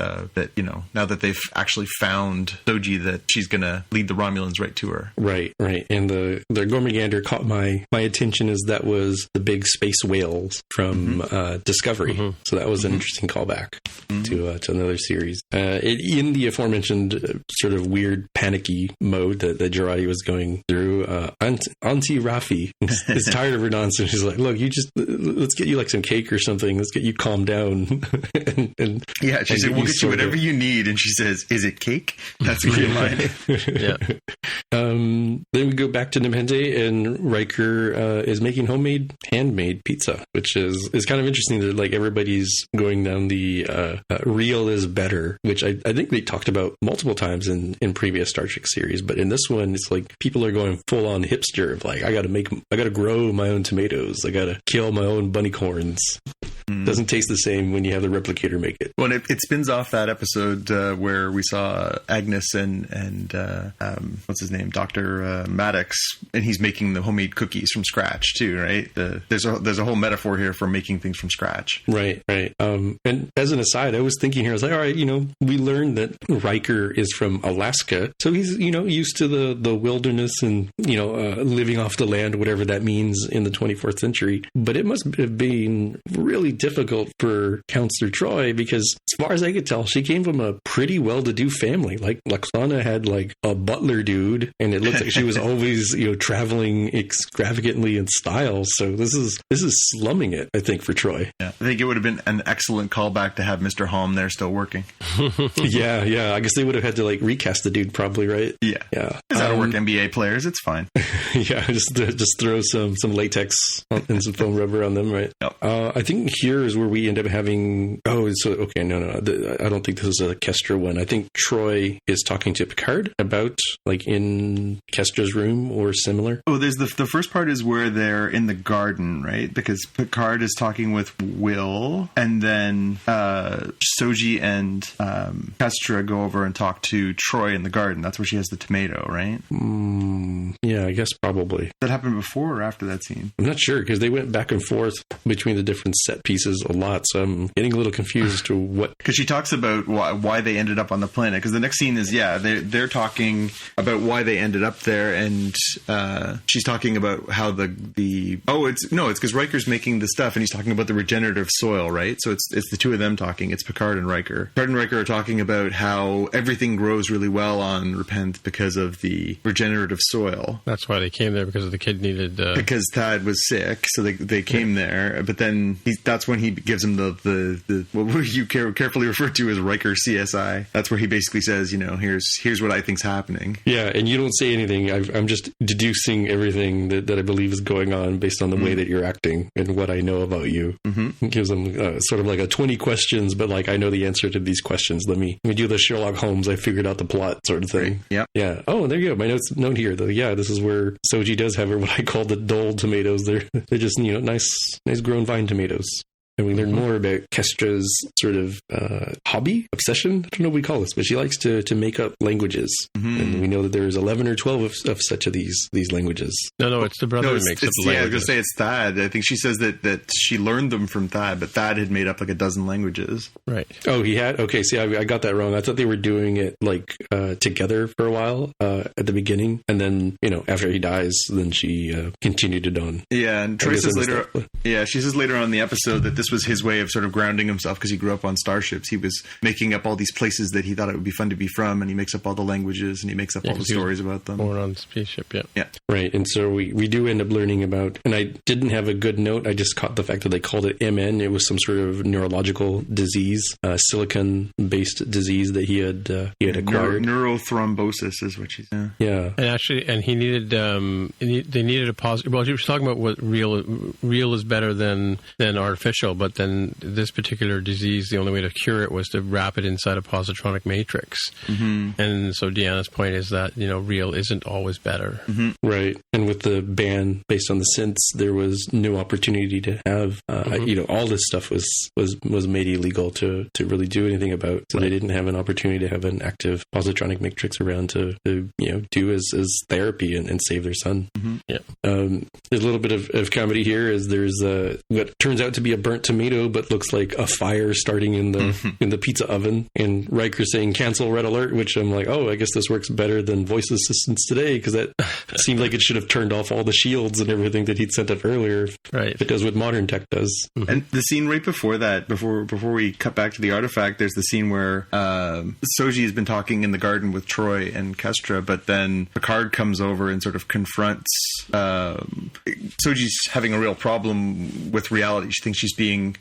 now that they've actually found Soji, that she's gonna lead the Romulans right to her. Right. And the Gormagander caught my attention, as that was the big space whales from Discovery. Mm-hmm. So that was an interesting callback to another series. In the aforementioned sort of weird panicky mode that Jurati was going through, Auntie Rafi is tired of her nonsense. She's like, look, let's get you like some cake or something. Let's get you calmed down. and she said, we'll get you whatever you need. And she says, is it cake? That's a great line. Yeah. Then we go back to Nepenthe, and Riker is making handmade pizza, which is kind of interesting that like everybody's going down the real is better, which I think they talked about multiple times in previous Star Trek series, but in this one it's like people are going full on hipster of like, I gotta grow my own tomatoes, I gotta kill my own bunny corns. Doesn't taste the same when you have the replicator make it. Well, it spins off that episode where we saw Agnes and what's his name, Dr. Maddox, and he's making the homemade cookies from scratch too, right? There's a whole metaphor here for making things from scratch. Right. And as an aside, I was thinking here, I was like, all right, we learned that Riker is from Alaska, so he's used to the wilderness and living off the land, whatever that means in the 24th century. But it must have been really difficult for Counselor Troi, because as far as I could tell, she came from a pretty well-to-do family. Like Lwaxana had like a butler dude, and it looked like she was always traveling extravagantly in style. So this is slumming it, I think, for Troi. Yeah, I think it would have been an excellent callback to have Mr. Halm there still working. Yeah. I guess they would have had to like recast the dude, probably, right? Yeah. That'll work. NBA players, it's fine. Yeah, just throw some latex and some foam rubber on them, right? Yep. I think here is where we end up having. Oh, so okay, no. I don't think this is a Kestra one. I think Troi is talking to Picard about like in Kestra's room or similar. Oh, there's the first part is where they're in the garden, right? Because Picard is talking with Will, and then Soji and Kestra go over and talk to Troi in the garden. That's where she has the tomato, right? Yeah, I guess probably. That happened before or after that scene? I'm not sure, because they went back and forth between the different set pieces a lot, so I'm getting a little confused as to what. Because she talks about why they ended up on the planet. Because the next scene is they're talking about why they ended up there, and she's talking about how it's because Riker's making the stuff, and he's talking about the regenerative soil, right? So it's the two of them talking. It's Picard and Riker. Picard and Riker are talking about how everything grows really well on Repent because of the regenerative soil. That's why they came there, because the kid needed. Because Thad was sick, so they came there. But then that's when he gives him the what you carefully refer to as Riker CSI. That's where he basically says, here's what I think's happening. Yeah, and you don't say anything. I'm just deducing everything that I believe is going on based on the way that you're acting and what I know about you. Mm-hmm. It gives them sort of like a 20 questions, but like I know the answer to these questions. Let me do the Sherlock Holmes. I figured out the plot sort of thing. Right. Yep. Yeah. Oh, there you go. My note here. This is where Soji does have what I call the dull tomatoes. They're just nice grown vine tomatoes. And we learn more about Kestra's sort of hobby, obsession. I don't know what we call this, but she likes to make up languages. Mm-hmm. And we know that there's 11 or 12 of such of these languages. No, it's the brother who makes up the languages. Yeah, I was going to say it's Thad. I think she says that she learned them from Thad, but Thad had made up like a dozen languages. Right. Oh, he had? Okay, see, I got that wrong. I thought they were doing it like together for a while at the beginning. And then, after he dies, then she continued it on. Yeah, and Troy says later, she says later on in the episode that this this was his way of sort of grounding himself because he grew up on starships. He was making up all these places that he thought it would be fun to be from, and he makes up all the languages and he makes up all the stories about them. Born on spaceship, yeah. Right, and so we do end up learning about, and I didn't have a good note, I just caught the fact that they called it MN. It was some sort of neurological disease, silicon-based disease that he had acquired. Neurothrombosis is what she said. Yeah. And he needed, they needed a positive, well, she was talking about what real is better than artificial, but then this particular disease, the only way to cure it was to wrap it inside a positronic matrix. Mm-hmm. And so Deanna's point is that, real isn't always better. Mm-hmm. Right. And with the ban based on the synths, there was no opportunity to have, all this stuff was made illegal to really do anything about. So they didn't have an opportunity to have an active positronic matrix around to do as therapy and save their son. Mm-hmm. Yeah. There's a little bit of comedy here as there's what turns out to be a burnt tomato, but looks like a fire starting in the pizza oven. And Riker saying cancel red alert, which I'm like, I guess this works better than voice assistants today, because that seemed like it should have turned off all the shields and everything that he'd sent up earlier. Right. It does what modern tech does. Mm-hmm. And the scene right before that, before we cut back to the artifact, there's the scene where Soji has been talking in the garden with Troy and Kestra, but then Picard comes over and sort of confronts Soji's having a real problem with reality. She thinks she's being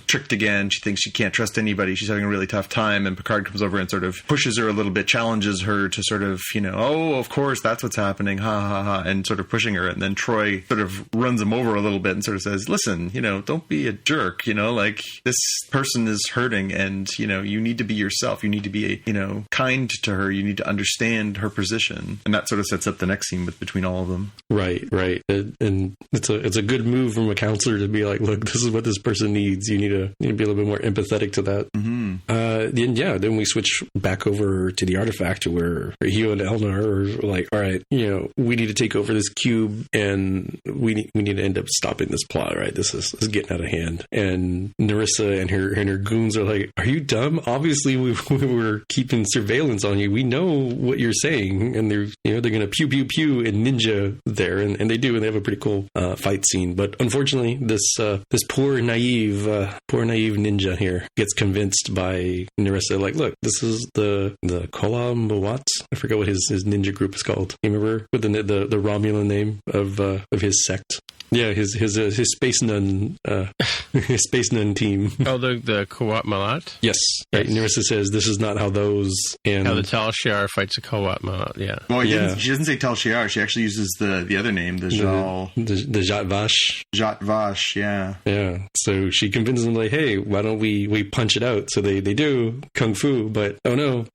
tricked again. She thinks she can't trust anybody. She's having a really tough time, and Picard comes over and sort of pushes her a little bit, challenges her to sort of, of course, that's what's happening, ha ha ha, and sort of pushing her. And then Troy sort of runs him over a little bit and sort of says, listen, don't be a jerk, like this person is hurting, and, you need to be yourself. You need to be, kind to her. You need to understand her position. And that sort of sets up the next scene between all of them. Right. And it's a good move from a counselor to be like, look, this is what this person needs. You need to be a little bit more empathetic to that. Mm-hmm. Then we switch back over to the artifact where Hugh and Elna are like, all right, we need to take over this cube, and we need to end up stopping this plot, right? This is getting out of hand. And Narissa and her goons are like, are you dumb? Obviously we were keeping surveillance on you. We know what you're saying. And they're going to pew pew pew and ninja there, and they do, and they have a pretty cool fight scene. But unfortunately, this poor naive ninja here gets convinced by Narissa, like, look, this is the Kolambawat. I forget what his ninja group is called. You remember with the Romulan name of his sect? Yeah, his space nun team. Oh, the Kawat Malat? Yes. Right. Narissa says this is not how those and how the Tal Shiar fights a Kawat Malat. Yeah. Well, she doesn't say Tal Shiar. She actually uses the other name, the Jat Vash. Jat Vash. Yeah. Yeah. So she convinces them, like, hey, why don't we punch it out? So they do kung fu, but oh no,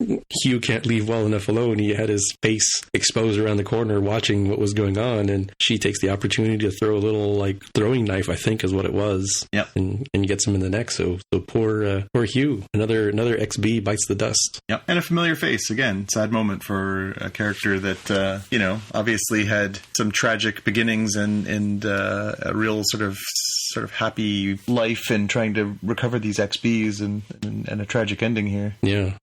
Hugh can't leave well enough alone. He had his face exposed around the corner watching what was going on, and she takes the opportunity to throw a little like throwing knife, I think is what it was. Yep. And gets him in the neck. So poor Hugh. Another XB bites the dust. Yep. And a familiar face again. Sad moment for a character that obviously had some tragic beginnings and a real sort of happy life and trying to recover these XBs and a tragic ending here. Yeah.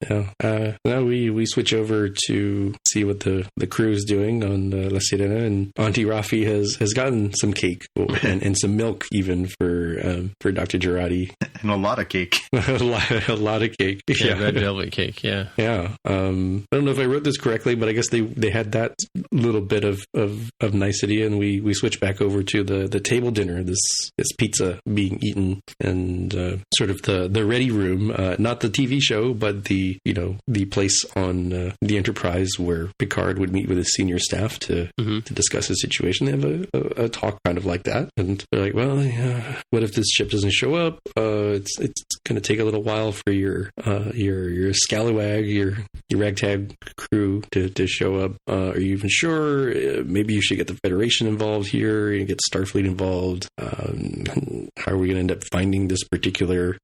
Now we switch over to see what the crew is doing on La Sirena, and Auntie Rafi has gotten some cake and some milk even for Dr. Girardi. And a lot of cake. a lot of cake. Yeah, red velvet cake. Yeah. Yeah. I don't know if I wrote this correctly, but I guess they had that little bit of nicety, and we switch back over to the table dinner. This pizza being eaten, and sort of the ready room, not the TV show, but the place on the Enterprise where Picard would meet with his senior staff to discuss his situation. They have a talk kind of like that, and they're like, well, what if this ship doesn't show up? It's going to take a little while for your scallywag, your ragtag crew to show up. Are you even sure? Maybe you should get the Federation involved here. You get Starfleet involved. How are we going to end up finding this particular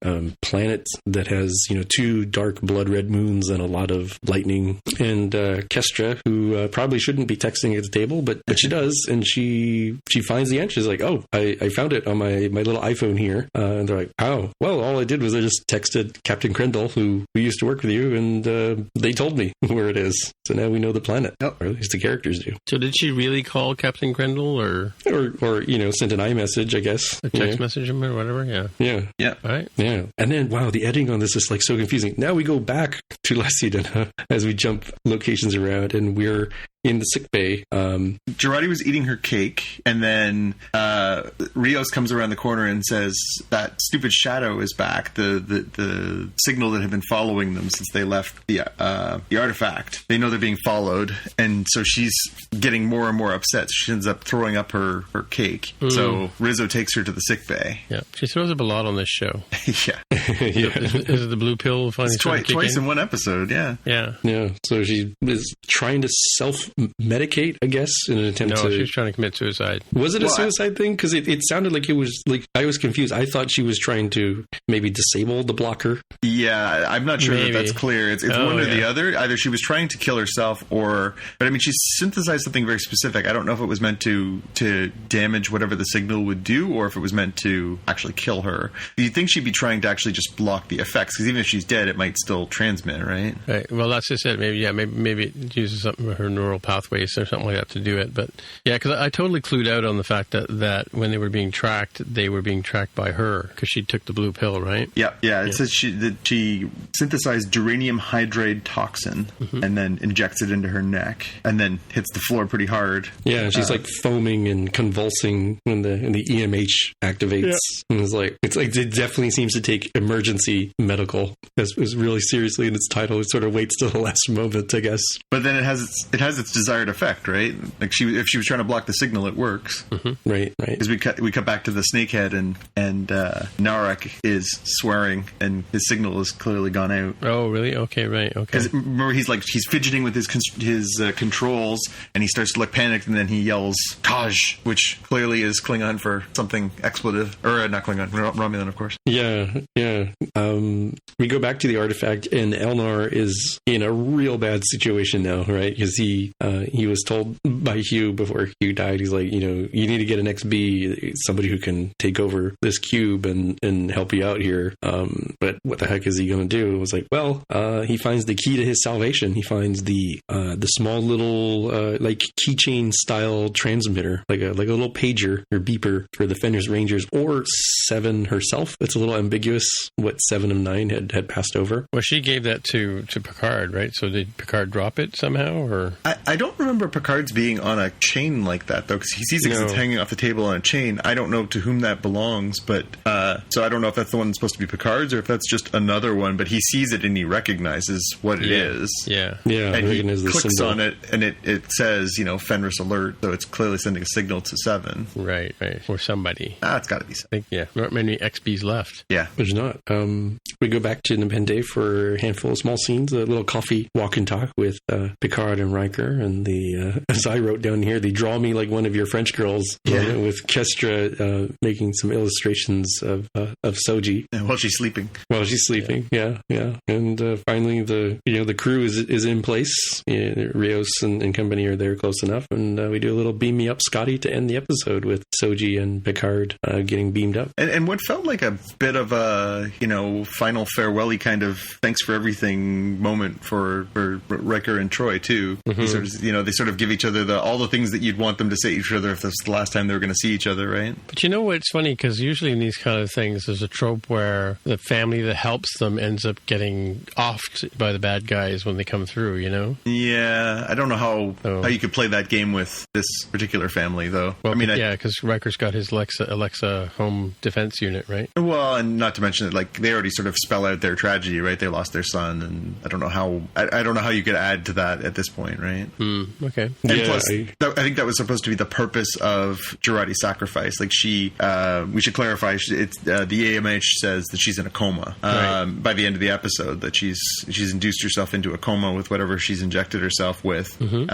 planet that has 2 dark blood red moons and a lot of lightning? And Kestra, who probably shouldn't be texting at the table, but she does, and she finds the answer. She's like, oh, I found it on my little iPhone here. And they're like, how? Well, all I did was I just texted Captain Krendel, who used to work with you, and they told me where it is. So now we know the planet, or at least the characters do. So did she really call Captain Krendel, or sent an iMessage, I guess? A text message him or whatever. Yeah. All right. Yeah. And then, wow, the editing on this is like so confusing. Now we go back to La Sirena as we jump locations around, and we're in the sick bay. Jurati was eating her cake, and then Rios comes around the corner and says that stupid shadow is back. The signal that had been following them since they left the artifact. They know they're being followed, and so she's getting more and more upset. She ends up throwing up her cake. So Rizzo takes her to the sick bay. Yeah, she throws up a lot on this show. Yeah. Is it the blue pill finally twice in one episode? Yeah. Yeah. So she is trying to self-medicate, I guess, in an attempt to... No, she was trying to commit suicide. Was it a suicide thing? Because it sounded like it was... like I was confused. I thought she was trying to maybe disable the blocker. Yeah, I'm not sure that that's clear. It's one or the other. Either she was trying to kill herself or... But I mean, she synthesized something very specific. I don't know if it was meant to damage whatever the signal would do or if it was meant to actually kill her. You'd think she'd be trying to actually just block the effects, because even if she's dead, it might still transmit, right? Right. Well, that's just it. Maybe it uses something with her neural pathways or something like that to do it. But yeah, because I totally clued out on the fact that when they were being tracked by her because she took the blue pill, right? Yeah. It says she synthesized duranium hydride toxin and then injects it into her neck and then hits the floor pretty hard. Yeah, she's like foaming and convulsing when the EMH activates. Yeah. And it definitely seems to take emergency medical as really seriously in its title. It sort of waits till the last moment, I guess. But then it has its desired effect, right? Like if she was trying to block the signal, it works. Mm-hmm. Right. Because we cut back to the snakehead and Narek is swearing and his signal has clearly gone out. Oh, really? Okay, right. Okay. Because remember, he's fidgeting with his controls and he starts to look panicked and then he yells Taj, which clearly is Klingon for something expletive, or not Klingon, Romulan, of course. Yeah. We go back to the artifact and Elnar is in a real bad situation now, right? Because he was told by Hugh before Hugh died, he's like, you need to get an XB, somebody who can take over this cube and help you out here. But what the heck is he going to do? It was like, well, he finds the key to his salvation. He finds the small little like keychain style transmitter, like a little pager or beeper for the Fenris Rangers or Seven herself. It's a little ambiguous what 7 of 9 had passed over. Well, she gave that to Picard, right? So did Picard drop it somehow, or I don't remember Picard's being on a chain like that though, because he sees it's hanging off the table on a chain. I don't know to whom that belongs, but so I don't know if that's the one that's supposed to be Picard's or if that's just another one. But he sees it and he recognizes what it is. Yeah. And he clicks on it and it says Fenris alert, so it's clearly sending a signal to 7. Right. Or somebody. It's got to be 7. There aren't many XBs left. Yeah, there's not. We go back to Nepenthe for a handful of small scenes, a little coffee walk and talk with Picard and Riker, and as I wrote down here, they draw me like one of your French girls, with Kestra making some illustrations of Soji while she's sleeping. Yeah. And finally, the crew is in place. Rios and company are there close enough, and we do a little beam me up, Scotty, to end the episode with Soji and Picard getting beamed up. And what felt like a bit of a final farewell-y kind of thanks for everything moment for Riker and Troy too. Mm-hmm. They sort of give each other all the things that you'd want them to say to each other if that's the last time they were going to see each other, right? But you know what's funny, because usually in these kind of things there's a trope where the family that helps them ends up getting offed by the bad guys when they come through, Yeah, I don't know how you could play that game with this particular family though. Well, because Riker's got his Alexa home defense unit, right? Well, and not to mention that they already sort of spell out their tragedy, right? They lost their son, and I don't know how you could add to that at this point, right? Okay. And plus, I think that was supposed to be the purpose of Jurati's sacrifice. We should clarify, it's the AMH says that she's in a coma by the end of the episode, that she's induced herself into a coma with whatever she's injected herself with. Mm-hmm.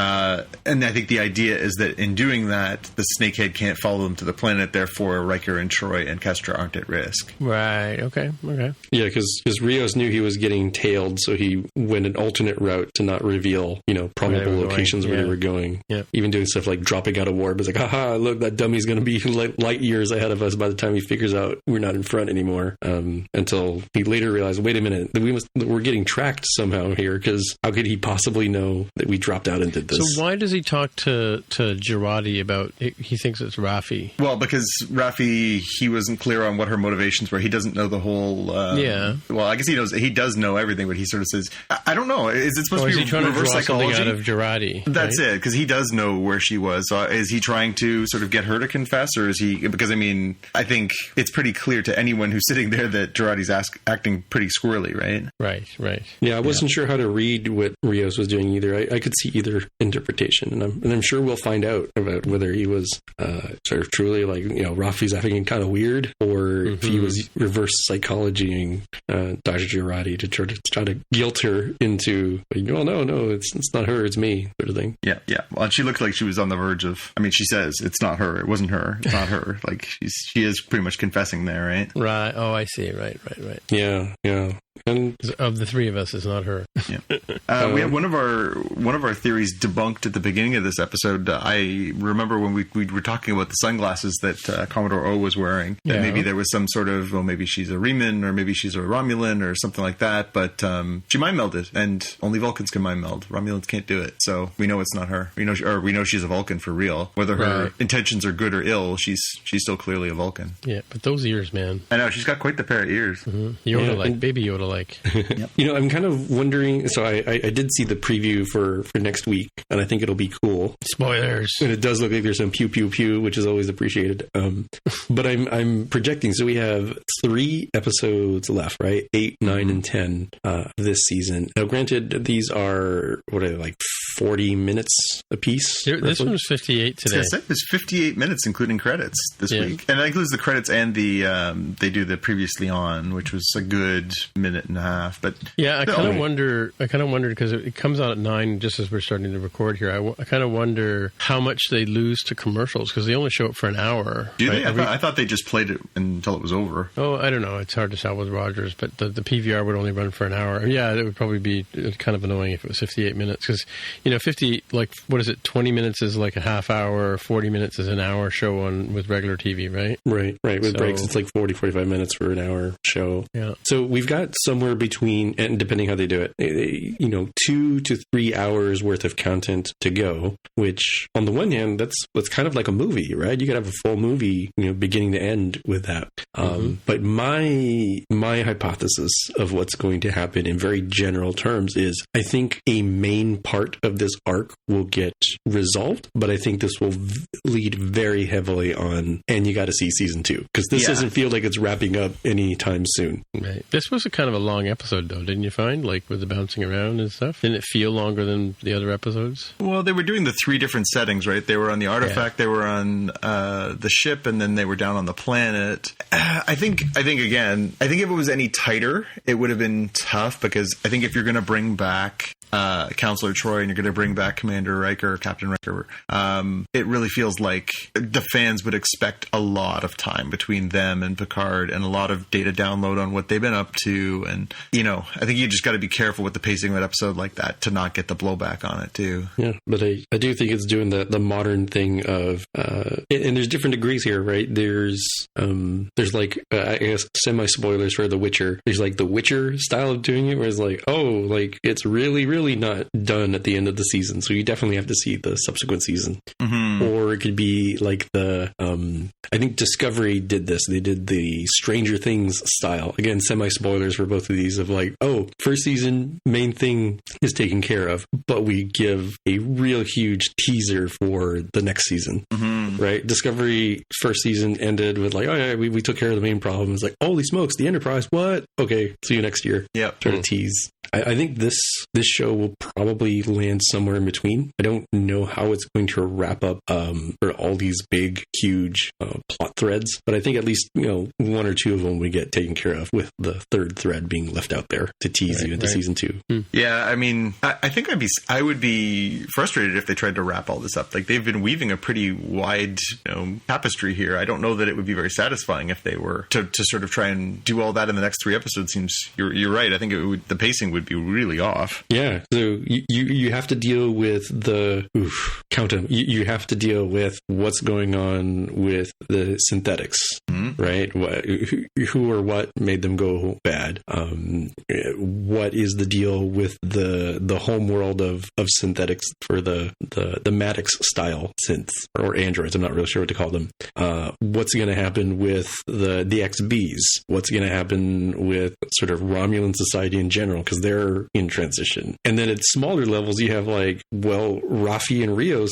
And I think the idea is that in doing that, the snakehead can't follow them to the planet, therefore Riker and Troy and Kestra aren't at risk. Right, okay. Yeah, because Rios knew he was getting tailed, so he went an alternate route to not reveal, probable locations where they were going. Yeah. Even doing stuff like dropping out of warp. It's like, haha, look, that dummy's going to be light years ahead of us by the time he figures out we're not in front anymore. Until he later realized, wait a minute, we're getting tracked somehow here, because how could he possibly know that we dropped out and did this? So why does he talk to Girardi about it? He thinks it's Raffi? Well, because Raffi, he wasn't clear on what her motivations were. He doesn't know the whole... Well, I guess he does know everything, but he sort of says, I don't know. Is it supposed to be trying reverse to draw psychology? Something out of Girardi? That's it, because he does know where she was. So is he trying to sort of get her to confess, or is he... Because, I mean, I think it's pretty clear to anyone who's sitting there that Girardi's acting pretty squirrely, right? Right. Yeah, I wasn't sure how to read what Rios was doing either. I could see either interpretation, and I'm sure we'll find out about whether he was sort of truly like, Raffi's acting kind of weird, or if he was reverse psychologying Dr. Girardi to try to guilt her into, no, it's not her, it's me, sort of thing. Yeah. Well, and she looked like she was on the verge of... I mean, she says it's not her, it wasn't her, it's not her. Like she is pretty much confessing there, right? Right. Oh, I see. Right. Yeah. And of the three of us, it's not her. Yeah. We had one of our theories debunked at the beginning of this episode. I remember when we were talking about the sunglasses that Commodore O was wearing, that maybe there was some sort of, maybe she's a Riemann, or maybe she's a Romulan, or something like that. But she mind melded, and only Vulcans can mind meld. Romulans can't do it, so we know it's not her. We know she's a Vulcan for real. Whether her intentions are good or ill, she's still clearly a Vulcan. Yeah, but those ears, man. I know, she's got quite the pair of ears. Mm-hmm. Yoda-like, baby Yoda-like. Yep. I'm kind of wondering, so I did see the preview for next week, and I think it'll be cool. Spoilers. And it does look like there's some pew pew pew, which is always appreciated. But I'm projecting, so we have 3 episodes left, right? 8, 9, and 10 this season. Now, granted, these are, 40 minutes a piece? This one was 58 today. It was 58 minutes, including credits this week. And that includes the credits and the they do the previously on, which was a good minute and a half. But yeah, I kind of wonder because it comes out at 9 just as we're starting to record here. I kind of wonder how much they lose to commercials, because they only show it for an hour. Do they? I thought they just played it until it was over. Oh, I don't know. It's hard to tell with Rogers, but the PVR would only run for an hour. Yeah, it would probably be kind of annoying if it was 58 minutes, because 50, 20 minutes is like a half hour, 40 minutes is an hour show with regular TV, right? Right. With breaks, it's like 40, 45 minutes for an hour show. Yeah. So we've got somewhere between, and depending how they do it, 2 to 3 hours worth of content to go, which on the one hand, that's kind of like a movie, right? You could have a full movie, beginning to end with that. But my hypothesis of what's going to happen in very general terms is, I think a main part of this arc will get resolved, but I think this will lead very heavily on, and you got to see season 2, because this doesn't feel like it's wrapping up anytime soon. Right. This was a kind of a long episode, though, didn't you find? Like with the bouncing around and stuff. Didn't it feel longer than the other episodes? Well, they were doing the 3 different settings, right? They were on the artifact, they were on the ship, and then they were down on the planet. I think if it was any tighter, it would have been tough, because I think if you're going to bring back Counselor Troy and you're going to bring back Commander Riker, Captain Riker, it really feels like the fans would expect a lot of time between them and Picard, and a lot of data download on what they've been up to. And, I think you just got to be careful with the pacing of an episode like that to not get the blowback on it too. Yeah, but I do think it's doing the modern thing of, and there's different degrees here, right? There's like, I guess, semi-spoilers for The Witcher. There's like the Witcher style of doing it, where it's like, it's really, really not done at the end of the season, so you definitely have to see the subsequent season. Or it could be like I think Discovery did this. They did the Stranger Things style. Again, semi-spoilers for both of these, of like, first season, main thing is taken care of, but we give a real huge teaser for the next season. Right? Discovery first season ended with like, we took care of the main problem. It's like, holy smokes, the Enterprise, what? Okay, see you next year. Yeah. Try to tease. I think this show will probably land somewhere in between. I don't know how it's going to wrap up for all these big, huge plot threads, but I think at least 1 or 2 of them we get taken care of, with the third thread being left out there to tease you into season 2. Yeah, I mean, I think I would be frustrated if they tried to wrap all this up. Like, they've been weaving a pretty wide tapestry here. I don't know that it would be very satisfying if they were to sort of try and do all that in the next 3 episodes. You're right. I think the pacing would be really off. Yeah. So you have to deal with count them. You have to deal with what's going on with the synthetics. right? Who or what made them go bad? What is the deal with the home world of synthetics for the Maddox style synths or androids? I'm not really sure what to call them. What's going to happen with the XBs? What's going to happen with sort of Romulan society in general? Because they're in transition. And then at smaller levels, you have like, well, Rafi and Rios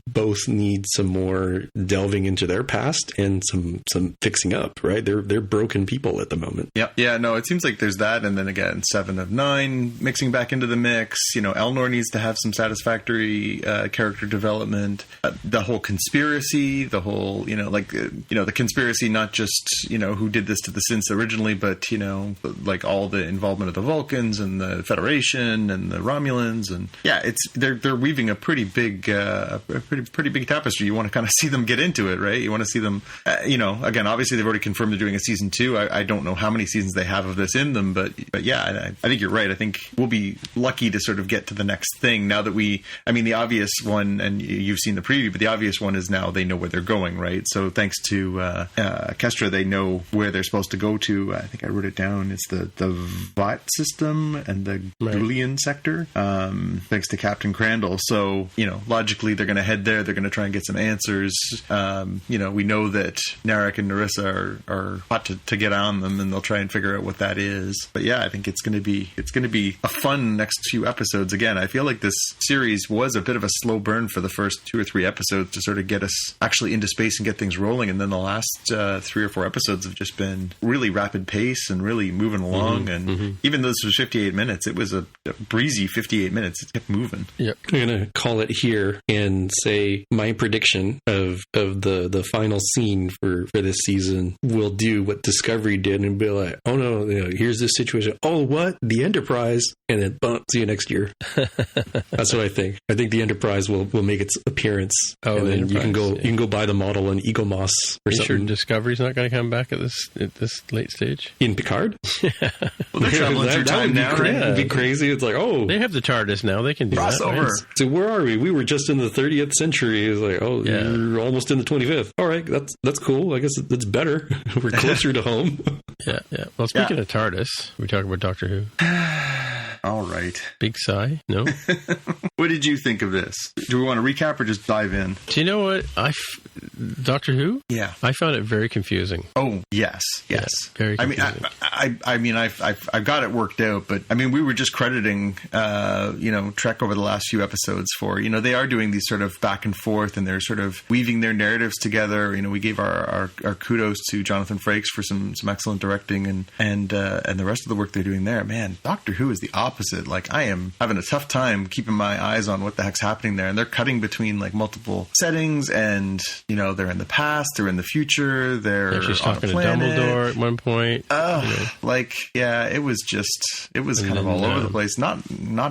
both need some more delving into their past and some fixing up, right? They're broken people at the moment. Yeah, no, it seems like there's that. And then again, 7 of 9 mixing back into the mix. Elnor needs to have some satisfactory character development. The whole conspiracy, the whole, the conspiracy, not just, who did this to the synths originally, but, like all the involvement of the Vulcans and the Federation and the Romulans. And yeah, they're weaving a pretty big, pretty big tapestry. You want to kind of see them get into it, right? You want to see them, again, obviously they've already confirmed they're doing a season 2. I don't know how many seasons they have of this in them, but yeah, I think you're right. I think we'll be lucky to sort of get to the next thing now that the obvious one, and you've seen the preview, but the obvious one is now they know where they're going, right? So thanks to Kestra, they know where they're supposed to go to. I think I wrote it down. It's the Vought system and the Gulian sector, thanks to Captain Crandall. So, logically they're going to head there. They're going to try and get some answers. We know that Narek and Narissa are hot to get on them, and they'll try and figure out what that is. But yeah, I think it's going to be a fun next few episodes. Again, I feel like this series was a bit of a slow burn for the first 2 or 3 episodes to sort of get us actually into space and get things rolling. And then the last 3 or 4 episodes have just been really rapid pace and really moving along. Even though this was 58 minutes, it was a breezy 58 minutes. It kept moving. Yep. I'm going to call it here and say my prediction of the final scene for this season will do what Discovery did and be like, oh no, here's this situation. Oh, what? The Enterprise? And then see you next year. That's what I think. I think the Enterprise will make its appearance. Oh, and then you can go buy the model in Egomos or something. Sure Discovery's not going to come back at this late stage in Picard? Yeah. Well, they're traveling through time now. It'd be crazy. It's like, oh, they have the TARDIS now. They can do that. Right? So where are we? We were just in the 30th century. It's like, oh, you're almost in the 25th. All right, that's cool. I guess that's better. We're closer to home. Yeah. Well, speaking of TARDIS, we talk about Doctor Who. All right. Big sigh. No. What did you think of this? Do we want to recap or just dive in? Do you know what? Doctor Who? Yeah. I found it very confusing. Oh, yes. Yeah, very confusing. I've got it worked out, but we were just crediting, Trek over the last few episodes for, they are doing these sort of back and forth and they're sort of weaving their narratives together. We gave our kudos to Jonathan Frakes for some excellent directing and the rest of the work they're doing there. Man, Doctor Who is the opposite. Like, I am having a tough time keeping my eyes on what the heck's happening there. And they're cutting between like multiple settings and, they're in the past, they're in the future, they're she's on talking a planet. to Dumbledore at one point. It was kind of all over the place. Not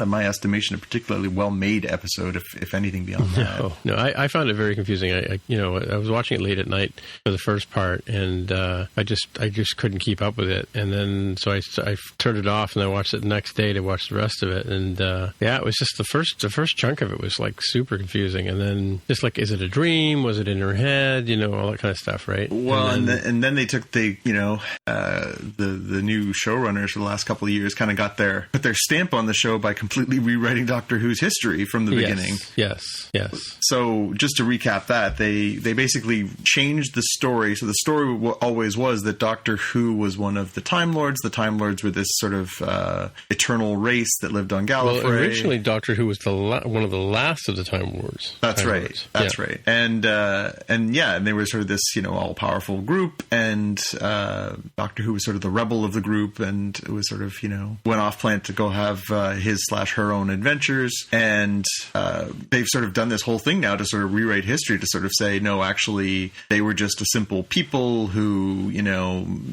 in my estimation, a particularly well-made episode, if anything beyond that. No, I found it very confusing. I was watching it late at night for the first part, and I just couldn't keep up with it. And then so I turned it off, and I watched it the next day to watch the rest of it. And it was just the first chunk of it was like super confusing. And then just like, is it a dream? Was it in her head? All that kind of stuff, right? Well, and then they took the new showrunners for the last couple of years kind of put their stamp on the show by completely rewriting Doctor Who's history from the beginning. Yes. So just to recap that, they basically changed the story. So the story always was that Doctor Who was one of the Time Lords. The Time Lords were this sort of eternal race that lived on Gallifrey. Well, originally Doctor Who was one of the last of the Time Lords. That's right. That's right. And they were sort of this, all-powerful group, and Doctor Who was sort of the rebel of the group, and it was sort of, went off planet to go have his/her own adventures, and they've sort of done this whole thing now to sort of rewrite history, to sort of say, no, actually, they were just a simple people who,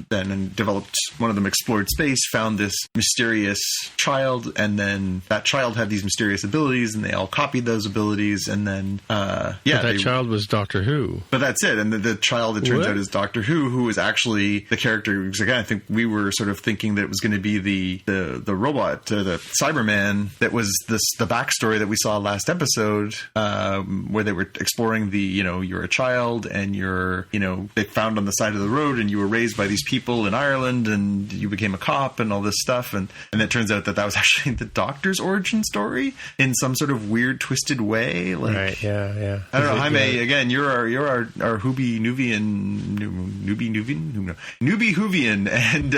then developed, one of them explored space, found this mysterious child child, and then that child had these mysterious abilities, and they all copied those abilities, and then that child was Doctor Who. But that's it, and the child, it turns out, is Doctor Who is actually the character. Because again, I think we were sort of thinking that it was going to be the robot, the Cyberman, that was the backstory that we saw last episode, where they were exploring you're a child and they found on the side of the road, and you were raised by these people in Ireland, and you became a cop and all this stuff, and it turns out that was actually the Doctor's origin story in some sort of weird, twisted way. Like, right? Yeah. I don't know, Jaime. Again, you're our Hubie Nuvian, Newbie Whovian, and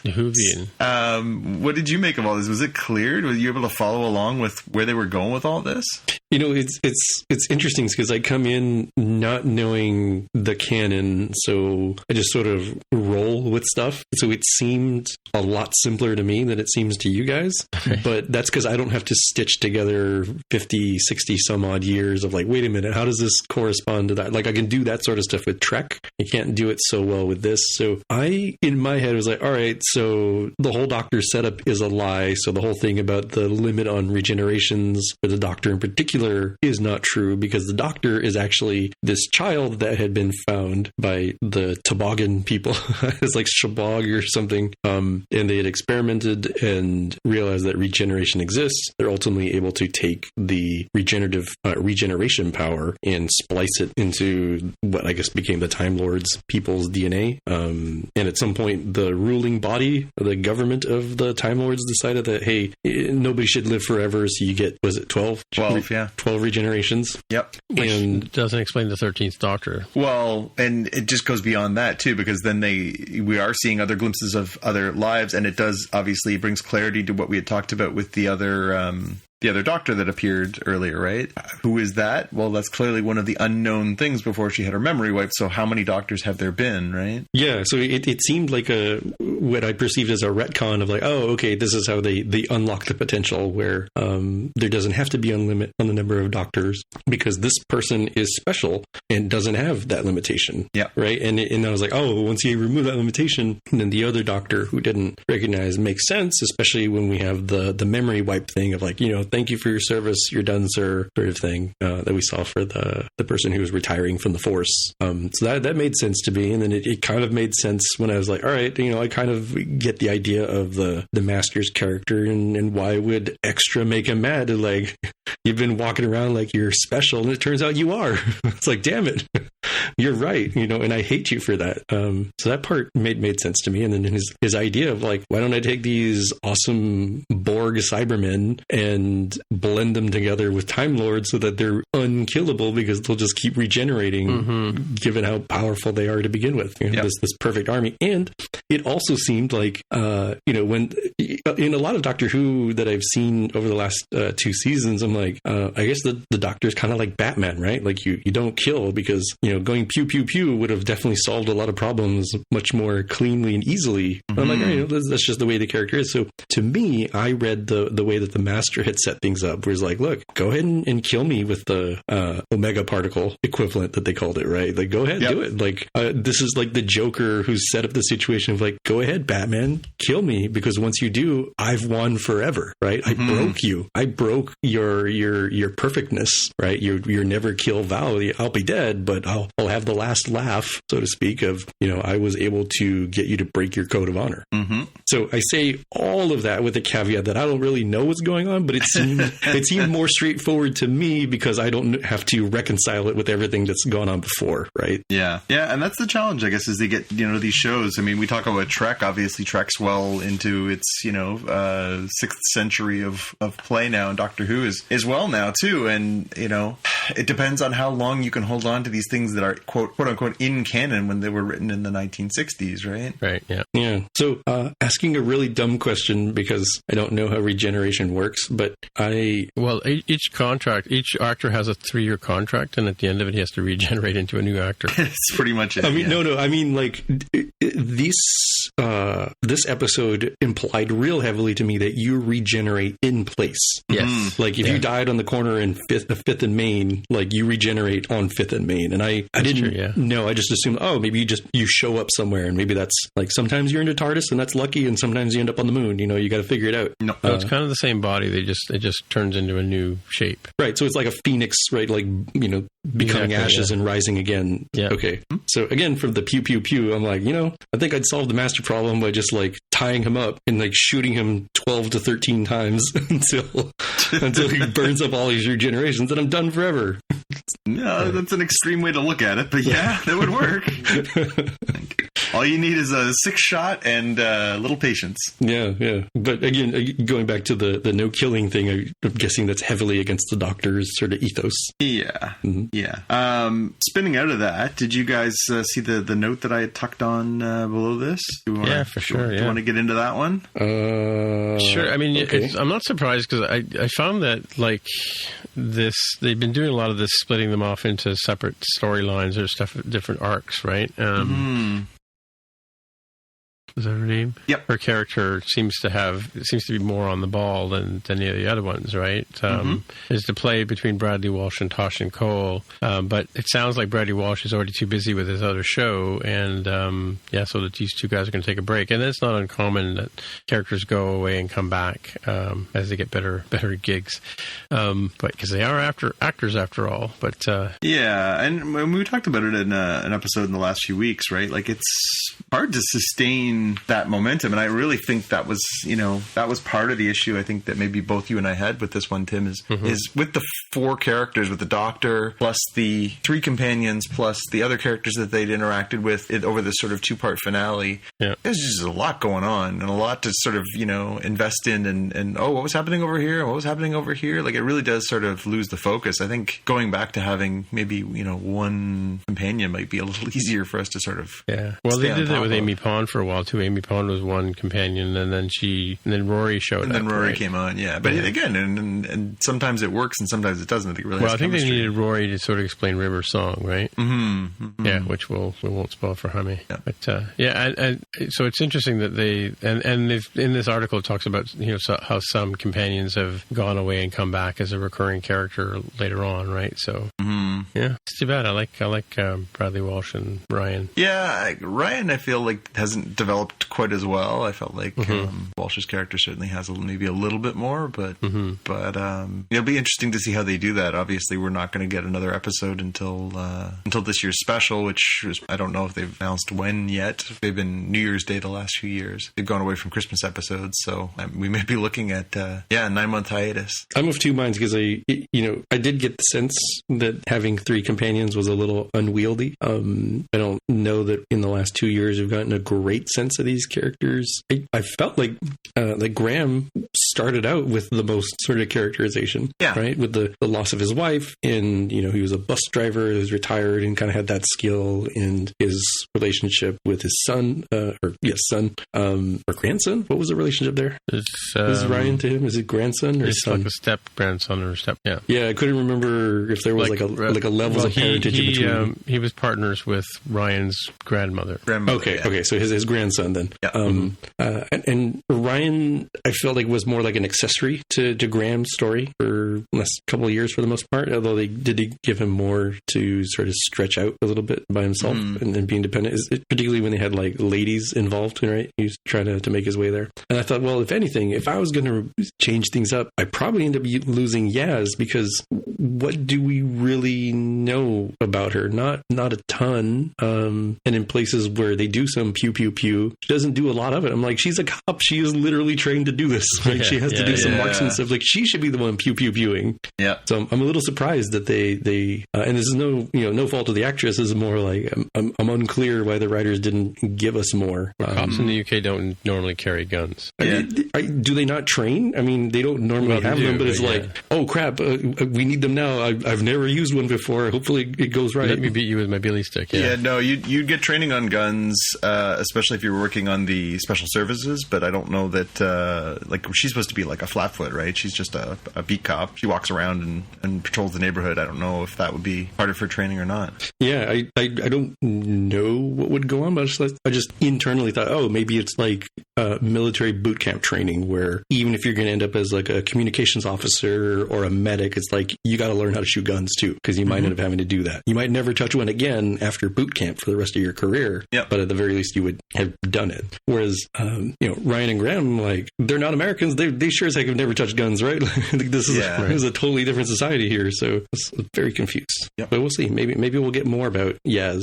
Whovian. What did you make of all this? Was it clear? Were you able to follow along with where they were going with all this? It's interesting because I come in not knowing the canon, so I just sort of roll with stuff. So it seemed a lot simpler to me than it seems to you guys. But that's because I don't have to stitch together 50, 60 some odd years of like, wait a minute, how does this correspond to that? Like, I can do that sort of stuff with Trek. I can't do it so well with this. So in my head, was like, all right, so the whole Doctor setup is a lie. So the whole thing about the limit on regenerations for the Doctor in particular is not true, because the Doctor is actually this child that had been found by the Toboggan people. It's like Shabog or something. And they had experimented and realized that regeneration exists. They're ultimately able to take the regeneration power and splice it into what I guess became the Time Lords people's DNA. And at some point, the ruling body, the government of the Time Lords, decided that, hey, nobody should live forever. So you get, was it 12? 12, yeah. 12 regenerations. Yep. And doesn't explain the 13th Doctor. Well, and it just goes beyond that too, because then we are seeing other glimpses of other lives, and it does obviously brings clarity to what we had talked about with the other Doctor that appeared earlier, right? Who is that? Well, that's clearly one of the unknown things before she had her memory wiped. So how many Doctors have there been, right? Yeah, so it seemed like what I perceived as a retcon of like, oh, okay, this is how they unlock the potential where there doesn't have to be a limit on the number of Doctors because this person is special and doesn't have that limitation. Yeah. Right? And I was like, oh, once you remove that limitation, then the other Doctor who didn't recognize makes sense, especially when we have the memory wipe thing of like, thank you for your service, you're done, sir, sort of thing that we saw for the person who was retiring from the Force. So that made sense to me. And then it kind of made sense when I was like, all right, I kind of get the idea of the Master's character and why would Extra make him mad? Like, you've been walking around like you're special and it turns out you are. It's like, damn it. You're right, and I hate you for that. So that part made sense to me. And then his idea of like, why don't I take these awesome Borg Cybermen and blend them together with Time Lords so that they're unkillable because they'll just keep regenerating, given how powerful they are to begin with. This perfect army. And it also seemed like, when in a lot of Doctor Who that I've seen over the last 2 seasons, I'm like, I guess the Doctor's kind of like Batman, right? Like you don't kill because, going pew, pew, pew would have definitely solved a lot of problems much more cleanly and easily. Mm-hmm. I'm like, that's just the way the character is. So to me, I read the way that the Master had set things up, where it's like, look, go ahead and kill me with the Omega particle equivalent that they called it, right? Like, go ahead, do it. Like, this is like the Joker who's set up the situation of like, go ahead, Batman, kill me, because once you do, I've won forever, right? I broke you. I broke your perfectness, right? Your never kill Val. I'll be dead, but I'll have the last laugh, so to speak, of, I was able to get you to break your code of honor. Mm-hmm. So I say all of that with the caveat that I don't really know what's going on, but it seemed more straightforward to me because I don't have to reconcile it with everything that's gone on before, right? Yeah. Yeah, and that's the challenge, I guess, is they get, these shows. I mean, we talk about Trek. Obviously, Trek's well into its, 6th century of play now, and Doctor Who is well now, too. And, it depends on how long you can hold on to these things that are, quote unquote, in canon when they were written in the 1960s, right? Right, yeah. Yeah. So, asking a really dumb question because I don't know how regeneration works, but Well, each actor has a 3-year contract, and at the end of it, he has to regenerate into a new actor. It's pretty much it. I mean, no. I mean, like, these this episode implied real heavily to me that you regenerate in place. Yes. Like if you died on the corner in 5th and Main, like you regenerate on 5th and Main. And I didn't know. I just assumed, maybe you show up somewhere, and maybe that's like sometimes you're into TARDIS and that's lucky, and sometimes you end up on the moon. You got to figure it out. No, it's kind of the same body. It just turns into a new shape. Right. So it's like a phoenix, right? Like, becoming ashes and rising again. Yeah. Okay. So again, from the pew, pew, pew, I'm like, I think I'd solve the master problem by just like tying him up and like shooting him 12 to 13 times until he burns up all his regenerations, and I'm done forever. No, that's an extreme way to look at it, but yeah, that would work. All you need is a 6-shot and a little patience. Yeah. But again, going back to the no killing thing, I'm guessing that's heavily against the Doctor's sort of ethos. Yeah. Mm-hmm. Yeah. Spinning out of that, did you guys see the note that I had tucked on below this? For sure. Do you want to get into that one? Sure. I mean, okay. I'm not surprised because I found that like they've been doing a lot of this, splitting them off into separate storylines or stuff, different arcs, right? Is that her name? Yep. Her character seems to be more on the ball than any of the other ones, right? There's the play between Bradley Walsh and Toshin Cole, but it sounds like Bradley Walsh is already too busy with his other show, and so that these two guys are going to take a break. And it's not uncommon that characters go away and come back as they get better gigs, but because they are actors after all. But and we talked about it in an episode in the last few weeks, right? Like it's hard to sustain that momentum, and I really think that was part of the issue. I think that maybe both you and I had with this one, Tim, is with the 4 characters, with the Doctor plus the 3 companions plus the other characters that they'd interacted with over this sort of 2-part finale. Yeah. There's just a lot going on and a lot to sort of invest in, and what was happening over here, what was happening over here. Like it really does sort of lose the focus. I think going back to having maybe one companion might be a little easier for us to sort of well, they did that with Amy Pond for a while too. Amy Pond was one companion, and then Rory showed up. And then Rory came on, but again, and sometimes it works and sometimes it doesn't. I think it really has they chemistry. needed Rory to sort of explain River's song, right? Mm-hmm. Yeah, which we won't spoil for Jaime. Yeah. But and so it's interesting that they and they've, in this article it talks about how some companions have gone away and come back as a recurring character later on, right? So it's too bad. I like Bradley Walsh and Ryan. Yeah, Ryan, I feel like hasn't developed quite as well. I felt like Walsh's character certainly has maybe a little bit more, but it'll be interesting to see how they do that. Obviously, we're not going to get another episode until this year's special, which is, I don't know if they've announced when yet. They've been New Year's Day the last few years. They've gone away from Christmas episodes, so we may be looking at a 9-month hiatus. I'm of two minds because I did get the sense that having 3 companions was a little unwieldy. I don't know that in the last 2 years we've gotten a great sense of these characters. I felt like Graham started out with the most sort of characterization, right? With the loss of his wife, and he was a bus driver who was retired and kind of had that skill, and his relationship with his son, or grandson. What was the relationship there? Is Ryan to him? Is it grandson or son? Like a step grandson or step. Yeah. Yeah, I couldn't remember if there was like a levels of parentage in between. He was partners with Ryan's grandmother. Okay, so his grandson then. Yeah. And Ryan, I felt like was more like an accessory to Graham's story for the last couple of years for the most part, although they did give him more to sort of stretch out a little bit by himself and be independent, particularly when they had like ladies involved, right? He was trying to make his way there. And I thought, well, if anything, if I was going to change things up, I'd probably end up losing Yaz, because what do we really know about her? Not a ton. And in places where they do some pew pew pew, she doesn't do a lot of it. I'm like, she's a cop. She is literally trained to do this. Like she has to do some marksman stuff. Like she should be the one pew pew pewing. Yeah. So I'm a little surprised that they and this is no fault of the actress. This is more like I'm unclear why the writers didn't give us more. Cops in the UK don't normally carry guns. Do they not train? I mean, they don't normally have them, but it's like, oh crap, we need them now. I've never used one before. Hopefully it goes right. Let me beat you with my billy stick. Yeah, no, you'd get training on guns, especially if you're working on the special services. But I don't know that like she's supposed to be like a flatfoot, right? She's just a beat cop. She walks around and patrols the neighborhood. I don't know if that would be part of her training or not. Yeah, I don't know what would go on, but I just internally thought, oh, maybe it's like military boot camp training where even if you're going to end up as like a communications officer or a medic, it's like you got to learn how to shoot guns too, because you might end up having to do that. You might never touch one again after boot camp for the rest of your career, but at the very least you would have done it. Whereas, Ryan and Graham, like, they're not Americans. They sure as heck have never touched guns, right? This is a totally different society here, so it's very confused. But we'll see. Maybe we'll get more about Yaz,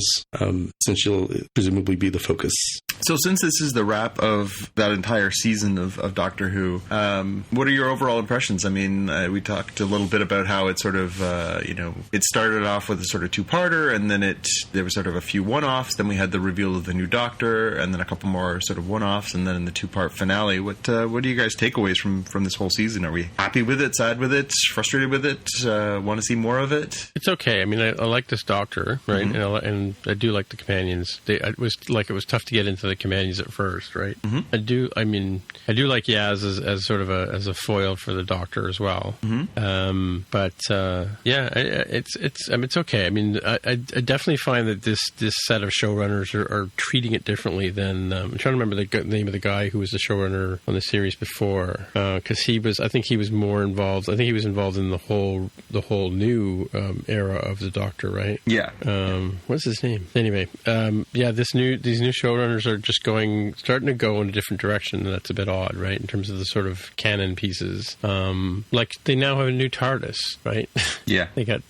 since she'll presumably be the focus. So since this is the wrap of that entire season of Doctor Who, what are your overall impressions? I mean, we talked a little bit about how it sort of, it started off with a sort of two-parter, and then there was sort of a few one-offs. Then we had the reveal of the new Doctor, and then a couple more sort of one-offs, and then in the two-part finale. What are you guys' takeaways from this whole season? Are we happy with it, sad with it, frustrated with it, want to see more of it? It's okay. I mean, I like this Doctor, right? And I do like the companions. It was tough to get into the companions at first, right? I do like Yaz as sort of as a foil for the Doctor as well. It's okay. I mean, I definitely find that this set of showrunners are treating it differently than I'm trying to remember the name of the guy who was the showrunner on the series before, because I think he was more involved. I think he was involved in the whole new era of the Doctor, right? Yeah. What's his name? Anyway, these new showrunners are just starting to go in a different direction, and that's a bit odd, right? In terms of the sort of canon pieces, like they now have a new TARDIS, right? Yeah. they got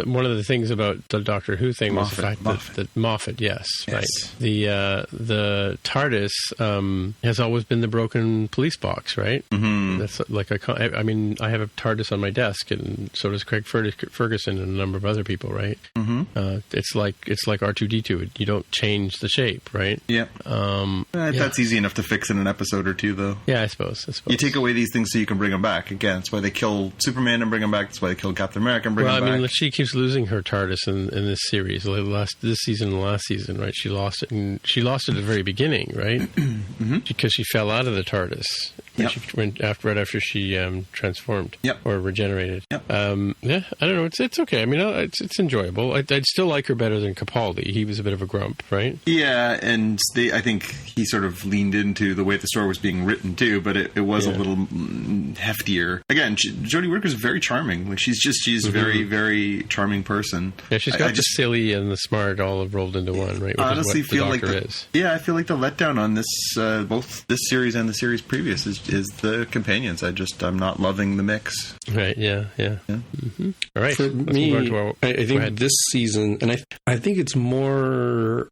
one of the things about the Doctor Who thing was the fact that Moffat, yes, right. The TARDIS has always been the broken police box, right? That's like I mean, I have a TARDIS on my desk, and so does Craig Ferguson and a number of other people, right? It's like R2-D2. You don't change the shape, right? That's easy enough to fix in an episode or two, though. Yeah, I suppose. You take away these things so you can bring them back. Again, that's why they kill Superman and bring him back. That's why they kill Captain America and bring him back. Well, I mean, she keeps losing her TARDIS in this series. This season and last season, right? She lost it, and she lost it at the very beginning, right? Because she fell out of the TARDIS right after she transformed or regenerated. I don't know. It's okay. I mean, it's enjoyable. I'd still like her better than Capaldi. He was a bit of a grump, right? Yeah, and I think he sort of leaned into the way the story was being written too, but it was a little heftier. Again, Jodie Whittaker's very charming. Like she's a very, very charming person. Yeah, she's got the silly and the smart all rolled into one, right? I honestly feel like I feel like the letdown on this, both this series and the series previous, is the companions. I'm not loving the mix. Right. Yeah. All right. For me, I think this season, and I think it's more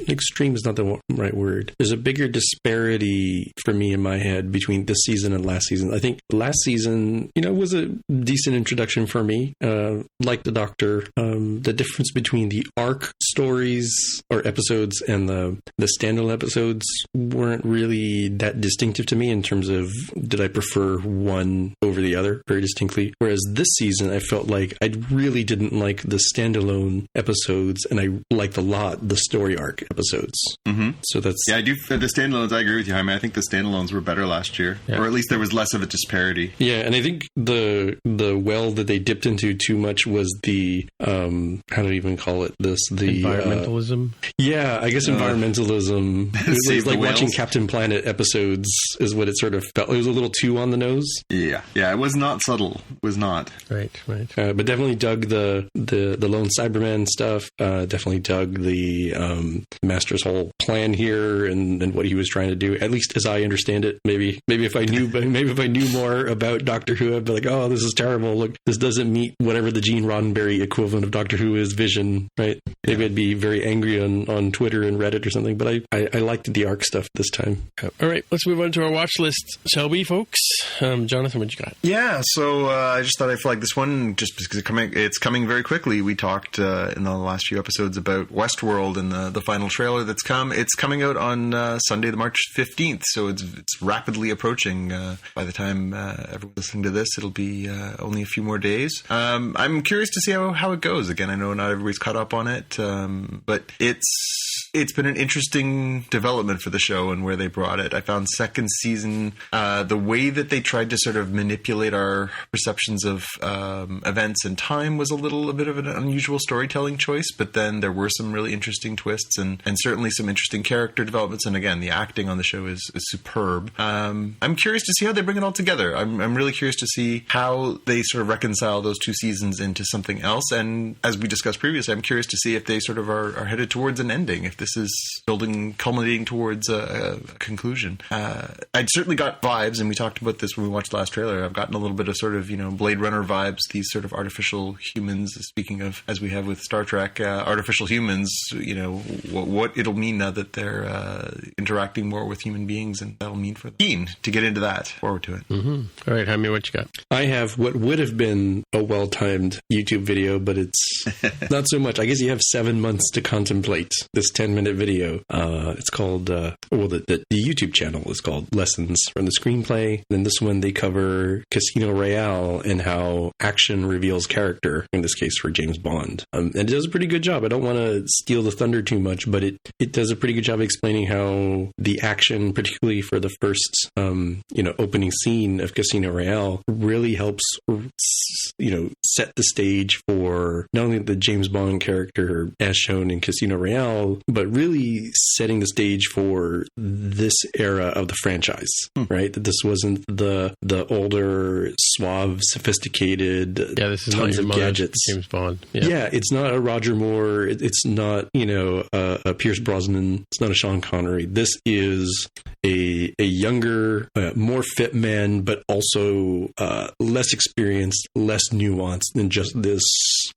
extreme is not the right word. There's a bigger disparity for me in my head between this season and last season. I think last season, was a decent introduction for me. Like the Doctor, the difference between the arc stories or episodes and the standalone episodes weren't really that distinctive to me in terms of did I prefer one over the other very distinctly. Whereas this season, I felt like I really didn't like the standalone episodes, and I liked a lot the story arc episodes. So that's I do the standalones. I agree with you, Jaime. I think the standalones were better last year, or at least there was less of a disparity. Yeah, and I think the well that they dipped into too much was the how do I even call it this? The environmentalism. I guess environmentalism. It was like watching Captain Planet episodes is what it sort of felt. It was a little too on the nose. Yeah. It was not subtle. It was not. Right. But definitely dug the lone Cyberman stuff. Definitely dug the Master's whole plan here and what he was trying to do. At least as I understand it. Maybe if I knew more about Doctor Who, I'd be like, oh, this is terrible. Look, this doesn't meet whatever the Gene Roddenberry equivalent of Doctor Who is vision. Right. Maybe I'd be very angry on Twitter and Reddit or something. But I liked the arc stuff this time. All right, let's move on to our watch list, shall we, folks? Jonathan, what you got? Yeah, so I just thought I'd flag this one just because it's coming very quickly. We talked in the last few episodes about Westworld and the final trailer that's come. It's coming out on Sunday, the March 15th, so it's rapidly approaching. By the time everyone's listening to this, it'll be only a few more days. I'm curious to see how it goes. Again, I know not everybody's caught up on it, but it's it's been an interesting development for the show and where they brought it. I found second season, the way that they tried to sort of manipulate our perceptions of events and time was a bit of an unusual storytelling choice, but then there were some really interesting twists and certainly some interesting character developments. And again, the acting on the show is superb. I'm curious to see how they bring it all together. I'm really curious to see how they sort of reconcile those two seasons into something else. And as we discussed previously, I'm curious to see if they sort of are headed towards an ending, if this is culminating towards a conclusion. I'd certainly got vibes, and we talked about this when we watched the last trailer. I've gotten a little bit of sort of, Blade Runner vibes, these sort of artificial humans, speaking of, as we have with Star Trek, artificial humans, what it'll mean now that they're interacting more with human beings, and that'll mean for them. Keen to get into that. Forward to it. Mm-hmm. All right, Jaime, what you got? I have what would have been a well-timed YouTube video, but it's not so much. I guess you have 7 months to contemplate this 10-minute video. It's called, the YouTube channel is called Lessons from the Screenplay. Then this one, they cover Casino Royale and how action reveals character, in this case for James Bond. And it does a pretty good job. I don't want to steal the thunder too much, but it does a pretty good job explaining how the action, particularly for the first, opening scene of Casino Royale, really helps, set the stage for not only the James Bond character as shown in Casino Royale, but really setting the stage for this era of the franchise, right? That this wasn't the older, suave, sophisticated, this is tons not your of gadgets. James Bond. Yeah, it's not a Roger Moore. It's not, a Pierce Brosnan. It's not a Sean Connery. This is a younger, more fit man, but also less experienced, less nuanced than just this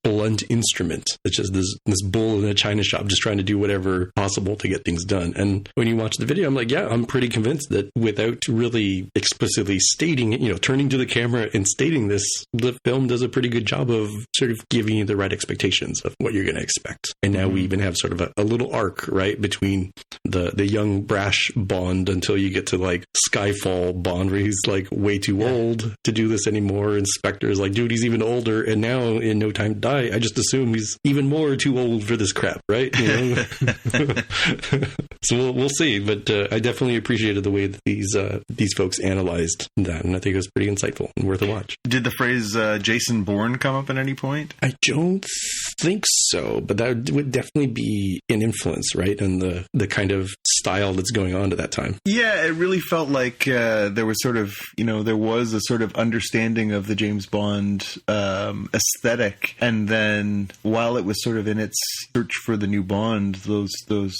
blunt instrument. It's just this bull in a china shop just trying to do whatever possible to get things done. And when you watch the video, I'm like, yeah, I'm pretty convinced that without really explicitly stating it, turning to the camera and stating this, the film does a pretty good job of sort of giving you the right expectations of what you're going to expect. And now we even have sort of a little arc, right, between the young brash Bond until you get to like Skyfall Bond, where he's like way too old to do this anymore. And Spectre's like, dude, he's even older. And now in No Time to Die, I just assume he's even more too old for this crap, right? So we'll see. But I definitely appreciated the way that these folks analyzed that, and I think it was pretty insightful and worth a watch. Did the phrase Jason Bourne come up at any point? I don't think so, but that would definitely be an influence, right? And the kind of style that's going on at that time. Yeah, it really felt like there was sort of, there was a sort of understanding of the James Bond aesthetic. And then while it was sort of in its search for the new Bond, those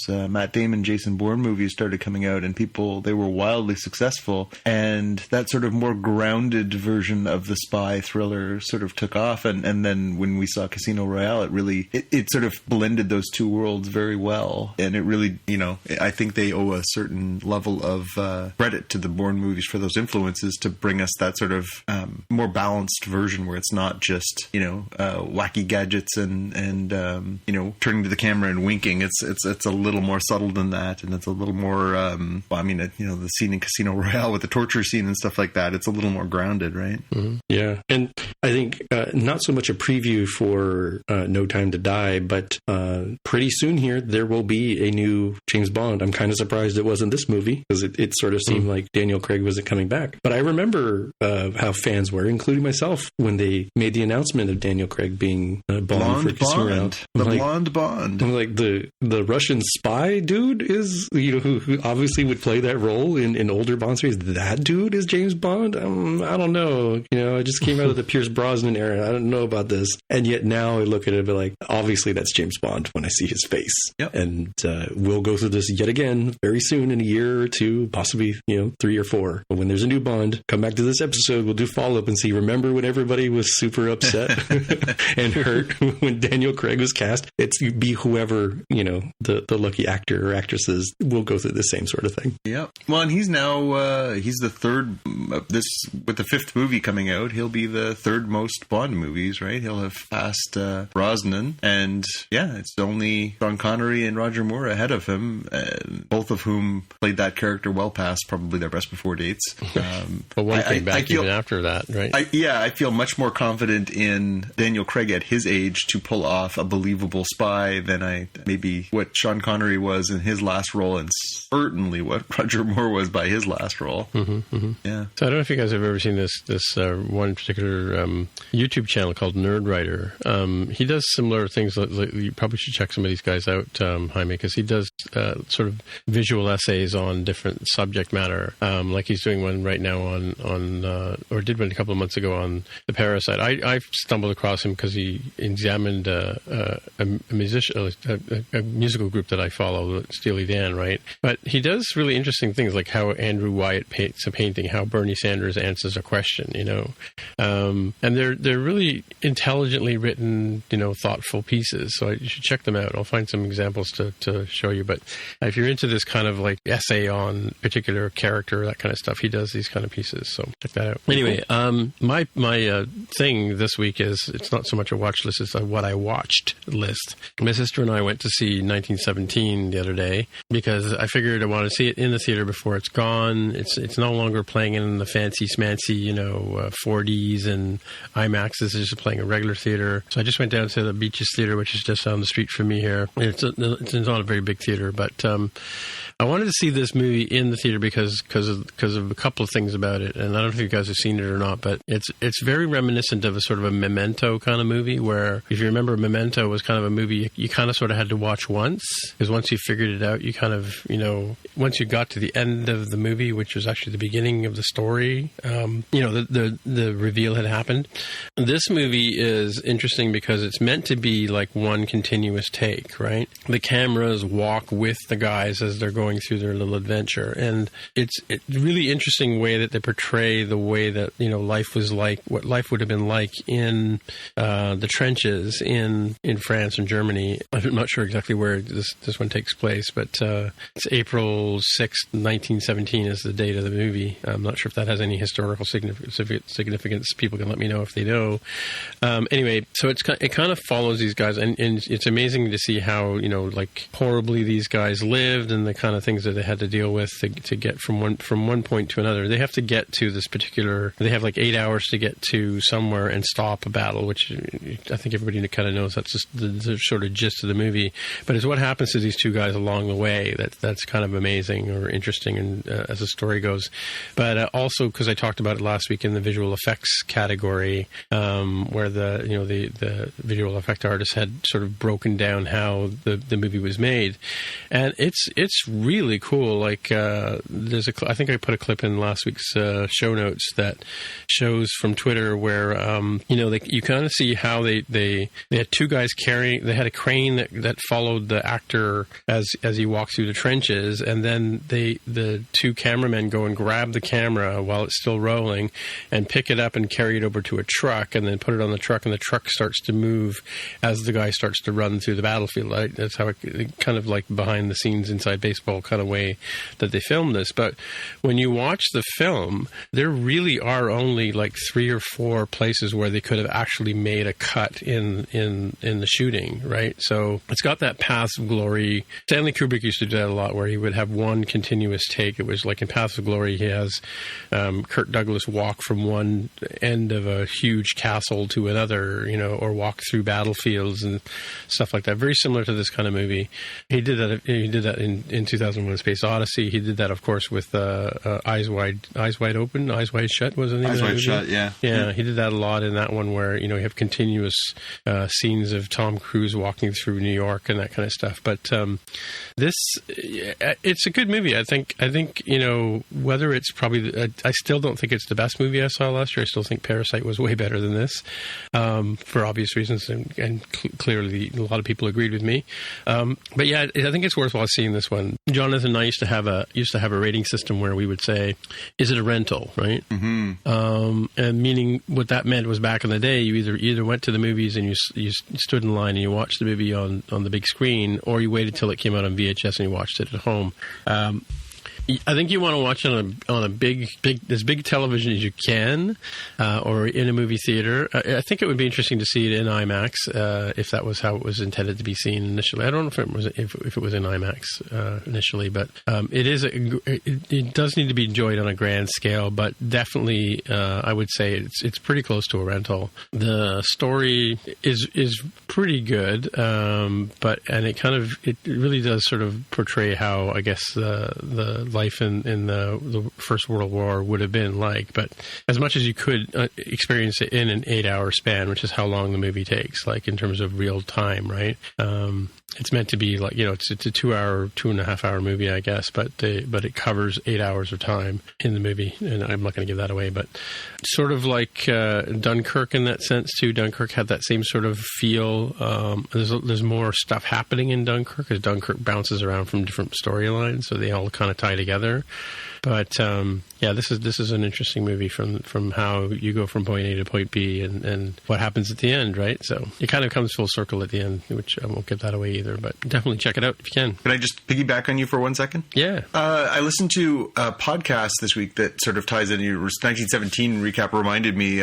Matt Damon, Jason Bourne movies started coming out, and they were wildly successful. And that sort of more grounded version of the spy thriller sort of took off. And then when we saw Casino Royale, it really, it sort of blended those two worlds very well. And it really, I think they owe a certain level of credit to the Bourne movies for those influences to bring us that sort of more balanced version where it's not just, wacky gadgets and turning to the camera and winking. It's a little more subtle than that. And it's a little more, the scene in Casino Royale with the torture scene and stuff like that, it's a little more grounded, right? Mm-hmm. Yeah. And I think not so much a preview for No Time to Die, but pretty soon here, there will be a new James Bond. I'm kind of surprised it wasn't this movie, because it sort of seemed like Daniel Craig wasn't coming back. But I remember how fans were, including myself, when they made the announcement of Daniel Craig being Bond for Casino Royale. Blonde Bond. I'm like, the Russian spy dude is, who obviously would play that role in older Bond series. That dude is James Bond? I don't know. I just came out of the Pierce Brosnan era. I don't know about this. And yet now I look at it and be like, obviously that's James Bond when I see his face. Yep. And we'll go through this yet again very soon, in a year or two, possibly, 3 or 4. But when there's a new Bond, come back to this episode. We'll do follow-up and see, remember when everybody was super upset and hurt when Daniel Craig was cast? It's be whoever, the lucky actor or actresses will go through the same sort of thing. Yep. Well, and he's now, he's the third, with the 5th movie coming out, he'll be the 3rd most Bond movies, right? He'll have passed Brosnan, and it's only Sean Connery and Roger Moore ahead of him. Norton, both of whom played that character well past probably their best before dates. But one came back even after that, right? I feel much more confident in Daniel Craig at his age to pull off a believable spy than maybe what Sean Connery was in his last role, and certainly what Roger Moore was by his last role. Yeah. So I don't know if you guys have ever seen this one particular YouTube channel called Nerd Writer. He does similar things. You probably should check some of these guys out, Jaime, because he does sort of visual essays on different subject matter. Like he's doing one right now on or did one a couple of months ago on The Parasite. I stumbled across him because he examined a musical group that I follow, Steely Dan, right? But he does really interesting things, like how Andrew Wyatt paints a painting, how Bernie Sanders answers a question, and they're really intelligently written, thoughtful pieces. So you should check them out. I'll find some examples to show you. But if you're into this kind of like essay on particular character, that kind of stuff, he does these kind of pieces. So check that out. Anyway, my thing this week is, it's not so much a watch list, it's a what I watched list. My sister and I went to see 1917 the other day because I figured I wanted to see it in the theater before it's gone. It's no longer playing in the fancy smancy 4Ds and IMAXs. It's just playing a regular theater. So I just went down to the Beaches Theater, which is just down the street from me here. It's not a very big theater, but I wanted to see this movie in the theater because of a couple of things about it. And I don't know if you guys have seen it or not, but it's very reminiscent of a sort of a Memento kind of movie, where if you remember, Memento was kind of a movie you kind of sort of had to watch once, because once you figured it out, you kind of, once you got to the end of the movie, which was actually the beginning of the story, the reveal had happened. This movie is interesting because it's meant to be like one continuous take, right? The cameras walk with the guys as they're going through their little adventure, and it's a really interesting way that they portray the way that life was like, what life would have been like in the trenches in France and Germany. I'm not sure exactly where this one takes place, but it's April 6th, 1917 is the date of the movie. I'm not sure if that has any historical significance. People can let me know if they know. Anyway, so it kind of follows these guys, and it's amazing to see how like horribly these guys lived and the kind of things that they had to deal with to get from one point to another. They have to get to this particular. They have like 8 hours to get to somewhere and stop a battle, which I think everybody kind of knows. That's just the sort of gist of the movie. But it's what happens to these two guys along the way that's kind of amazing or interesting, and as the story goes. But also because I talked about it last week in the visual effects category, where the visual effect artist had sort of broken down how the movie was made, and it's really cool. Like there's I think I put a clip in last week's show notes that shows from Twitter where you kind of see how they had two guys carrying. They had a crane that followed the actor as he walked through the trenches, and then the two cameramen go and grab the camera while it's still rolling and pick it up and carry it over to a truck and then put it on the truck, and the truck starts to move as the guy starts to run through the battlefield. Right? That's how it kind of like behind the scenes inside baseball kind of way that they filmed this. But when you watch the film, there really are only like 3 or 4 places where they could have actually made a cut in the shooting, right? So it's got that Paths of Glory. Stanley Kubrick used to do that a lot, where he would have one continuous take. It was like in Paths of Glory, he has Kirk Douglas walk from one end of a huge castle to another, or walk through battlefields and stuff like that. Very similar to this kind of movie. He did that in 2001: A Space Odyssey. He did that, of course, with Eyes Wide Open, Eyes Wide Shut was the name of the movie. Eyes Wide Shut, yeah. Yeah, he did that a lot in that one, where you have continuous scenes of Tom Cruise walking through New York and that kind of stuff. But it's a good movie. I think whether it's probably, I still don't think it's the best movie I saw last year. I still think Parasite was way better than this, for obvious reasons, and clearly a lot of people agreed with me. But yeah, I think it's worthwhile seeing this one. Jonathan and I used to have a rating system where we would say, is it a rental, right? Mm-hmm. And meaning what that meant was, back in the day, you either went to the movies and you stood in line and you watched the movie on the big screen, or you waited till it came out on VHS and you watched it at home. I think you want to watch it on a big as big television as you can, or in a movie theater. I think it would be interesting to see it in IMAX if that was how it was intended to be seen initially. I don't know if it was in IMAX initially, but it does need to be enjoyed on a grand scale. But definitely, I would say it's pretty close to a rental. The story is pretty good, but it really does sort of portray how, I guess, the life in the First World War would have been like. But as much as you could experience it in an 8-hour span, which is how long the movie takes, like in terms of real time, right? It's meant to be like, it's a 2.5 hour movie, I guess, but it covers 8 hours of time in the movie, and I'm not going to give that away. But sort of like Dunkirk in that sense too. Dunkirk had that same sort of feel. There's more stuff happening in Dunkirk, as Dunkirk bounces around from different storylines, so they all kind of tie together. But this is an interesting movie from how you go from point A to point B and what happens at the end, right? So it kind of comes full circle at the end, which I won't give that away either. But definitely check it out if you can. Can I just piggyback on you for 1 second? Yeah. I listened to a podcast this week that sort of ties in. Your 1917 recap reminded me.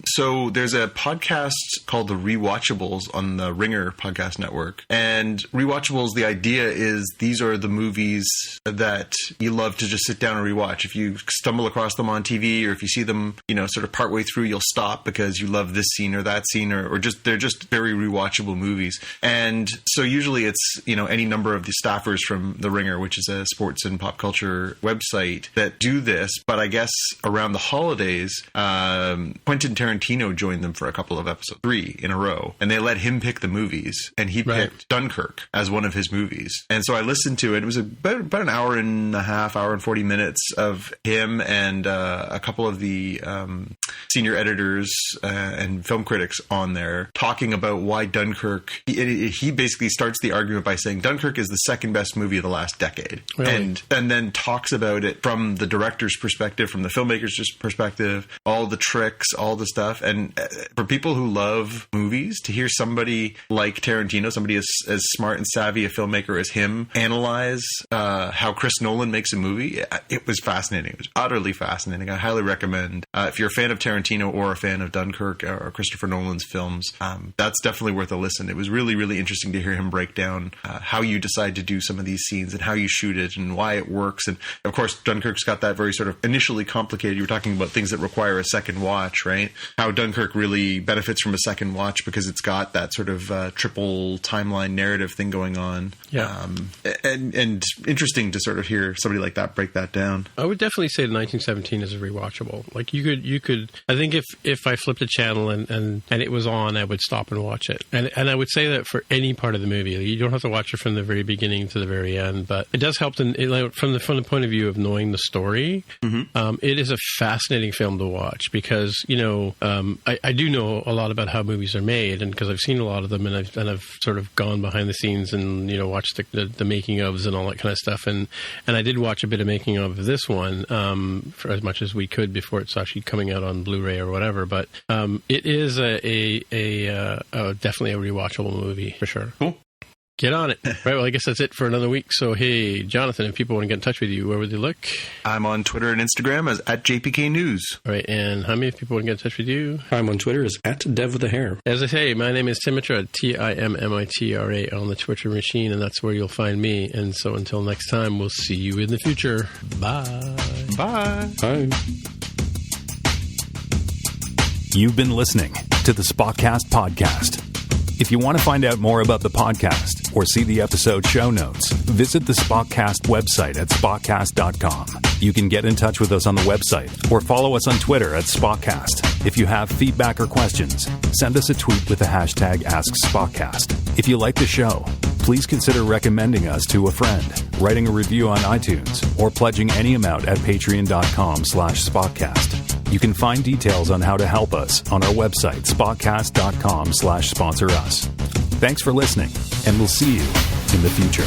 So there's a podcast called The Rewatchables on the Ringer podcast network. And Rewatchables, the idea is these are the movies that you love to just sit down and rewatch. If you stumble across them on TV, or if you see them, sort of partway through, you'll stop because you love this scene or that scene, or just they're just very rewatchable movies. And so usually it's any number of the staffers from The Ringer, which is a sports and pop culture website, that do this. But I guess around the holidays, Quentin Tarantino joined them for a couple of episodes, 3 in a row, and they let him pick the movies, and he picked Dunkirk as one of his movies. And so I listened to it. It was about an hour and a half, hour and 40 minutes of him and a couple of the senior editors and film critics on there talking about why Dunkirk. He basically starts the argument by saying Dunkirk is the second best movie of the last decade, really? and then talks about it from the director's perspective, from the filmmaker's perspective, all the tricks, all the stuff. And for people who love movies, to hear somebody like Tarantino, somebody as smart and savvy a filmmaker as him, analyze how Chris Nolan makes a movie, it was fascinating. It was utterly fascinating. I highly recommend, if you're a fan of Tarantino or a fan of Dunkirk or Christopher Nolan's films, that's definitely worth a listen. It was really, really interesting to hear him break down how you decide to do some of these scenes and how you shoot it and why it works. And of course, Dunkirk's got that very sort of initially complicated. You were talking about things that require a second watch, right? How Dunkirk really benefits from a second watch because it's got that sort of triple timeline narrative thing going on. Yeah. And interesting to sort of hear somebody like that break that down. I would definitely say the 1917 is rewatchable. Like you could. I think if I flipped a channel and it was on, I would stop and watch it. And I would say that for any part of the movie, you don't have to watch it from the very beginning to the very end, but it does help from the point of view of knowing the story. Mm-hmm. It is a fascinating film to watch because I do know a lot about how movies are made, and because I've seen a lot of them, and I've sort of gone behind the scenes and watched the making ofs and all that kind of stuff, and I did watch a bit of making of this one for as much as we could before it's actually coming out on Blu-ray or whatever. But it is a definitely a rewatchable movie for sure. Cool. Get on it. Right, well, I guess that's it for another week. So, hey, Jonathan, if people want to get in touch with you, where would they look? I'm on Twitter and Instagram as @JPK News. All right, and Jaime, if people want to get in touch with you? I'm on Twitter as @DevWithAHair. As I say, my name is Timitra, Timmitra on the Twitter machine, and that's where you'll find me. And so until next time, we'll see you in the future. Bye. Bye. Bye. You've been listening to the Spotcast Podcast. If you want to find out more about the podcast or see the episode show notes, visit the Spotcast website at spotcast.com. You can get in touch with us on the website or follow us on Twitter @Spotcast. If you have feedback or questions, send us a tweet with the hashtag AskSpotcast. If you like the show, please consider recommending us to a friend, writing a review on iTunes, or pledging any amount at patreon.com/Spotcast. You can find details on how to help us on our website, spotcast.com/sponsor us. Thanks for listening, and we'll see you in the future.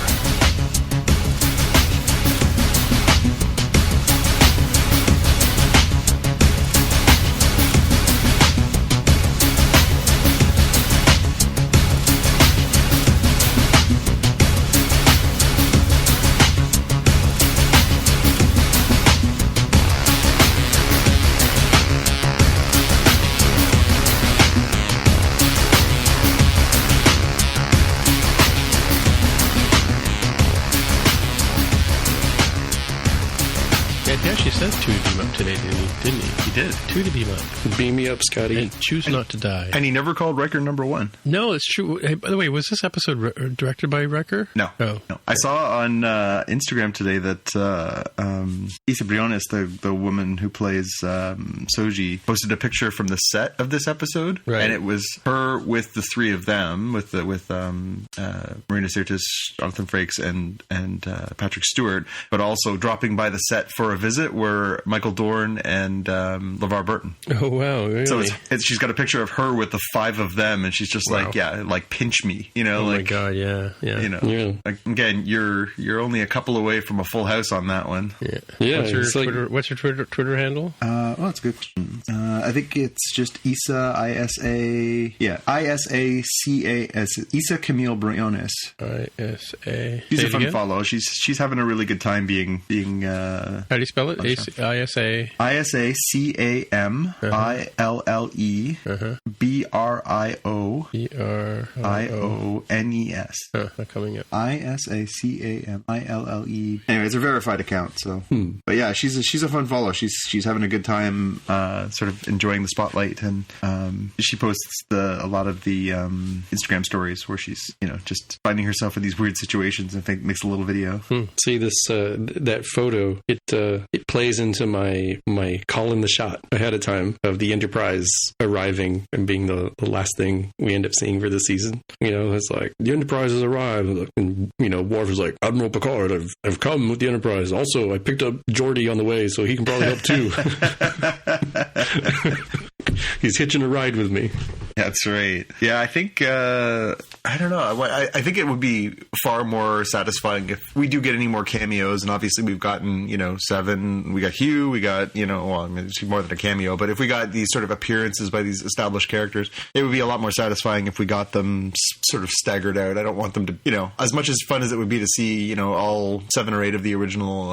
actually said 2 to beam up today, didn't he? He did. 2 to beam up. Beam me up, Scotty. And choose not to die. And he never called Riker number 1. No, it's true. Hey, by the way, was this episode directed by Riker? No. Oh. No. I saw on Instagram today that Isa Briones, the woman who plays Soji, posted a picture from the set of this episode, right. And it was her with the 3 of them, with Marina Sirtis, Jonathan Frakes, and Patrick Stewart, but also dropping by the set for a visit were Michael Dorn and LeVar Burton. Oh wow! Really? So she's got a picture of her with the 5 of them, and she's just like, yeah, like pinch me, you know? Oh like, my god, yeah. You know, like, again, you're only a couple away from a full house on that one. Yeah. What's your Twitter handle? That's a good question. I think it's just Isa ISA. Yeah, Isa Camille Briones. ISA. She's a fun follow. She's having a really good time being. How do you spell it? ISA. ISA CAMILLE BRIONES. Not coming up. ISA CAMILLE. Anyway, it's a verified account. So, but yeah, she's a fun follow. She's having a good time, sort of enjoying the spotlight, and she posts a lot of the Instagram stories where she's just finding herself in these weird situations and makes a little video. See this that photo. It plays into my call in the shot ahead of time of the Enterprise arriving and being the last thing we end up seeing for the season. It's like the Enterprise has arrived, and Worf is like, Admiral Picard, I've come with the Enterprise. Also, I picked up Geordi on the way, so he can probably help too. He's hitching a ride with me. That's right. Yeah, I think, I don't know. I think it would be far more satisfying if we do get any more cameos. And obviously we've gotten, 7. We got Hugh. We got, it's more than a cameo. But if we got these sort of appearances by these established characters, it would be a lot more satisfying if we got them sort of staggered out. I don't want them to, as much as fun as it would be to see, all 7 or 8 of the original,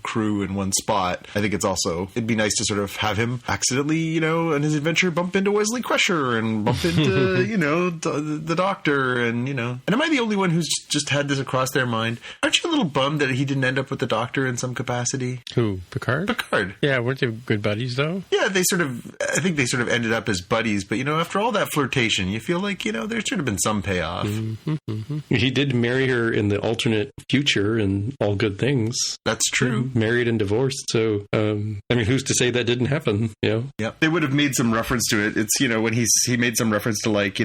crew in one spot. I think it'd be nice to sort of have him accidentally, in his adventure, bump into Wesley Crusher and bump into, the Doctor, and am I the only one who's just had this across their mind? Aren't you a little bummed that he didn't end up with the Doctor in some capacity? Who? Picard? Picard. Yeah, weren't they good buddies though? Yeah, I think they sort of ended up as buddies, but after all that flirtation, you feel like, there should have been some payoff. Mm-hmm, mm-hmm. He did marry her in the alternate future and all good things. That's true. Married and divorced. So, who's to say that didn't happen? Yeah. They would have made some reference to it. It's, when he made some reference to like,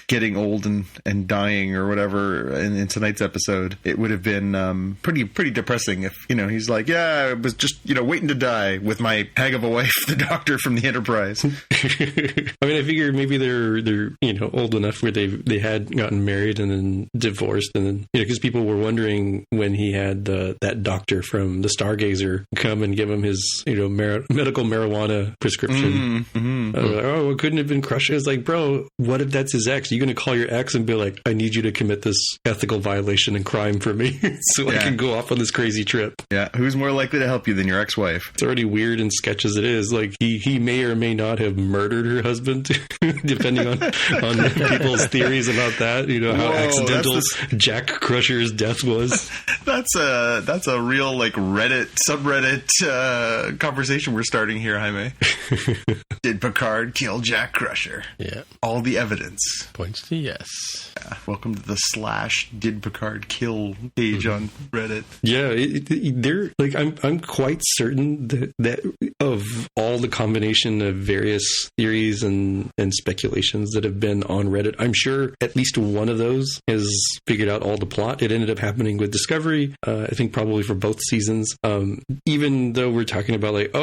getting old and dying or whatever in tonight's episode, it would have been pretty depressing if, he's like, yeah, I was just, waiting to die with my hag of a wife, the Doctor from the Enterprise. I figure maybe they're old enough where they had gotten married and then divorced, and then, because people were wondering when he had that doctor from the Stargazer come and give him his, medical marijuana prescription. Like, well, couldn't have been Crusher. It's like, bro, what if that's his ex? Are you going to call your ex and be like, I need you to commit this ethical violation and crime for me so I can go off on this crazy trip? Yeah. Who's more likely to help you than your ex-wife? It's already weird and sketch as it is. Like, he may or may not have murdered her husband, depending on people's theories about that. How accidental Jack Crusher's death was. That's a real, like, subreddit conversation we're starting here, Jaime. Did Picard kill Jack Crusher? Yeah. All the evidence points to yes. Yeah. Welcome to the /Did Picard kill page on Reddit. Yeah, they're like, I'm quite certain that of all the combination of various theories and speculations that have been on Reddit, I'm sure at least one of those has figured out all the plot. It ended up happening with Discovery. I think probably for both seasons. Even though we're talking about like,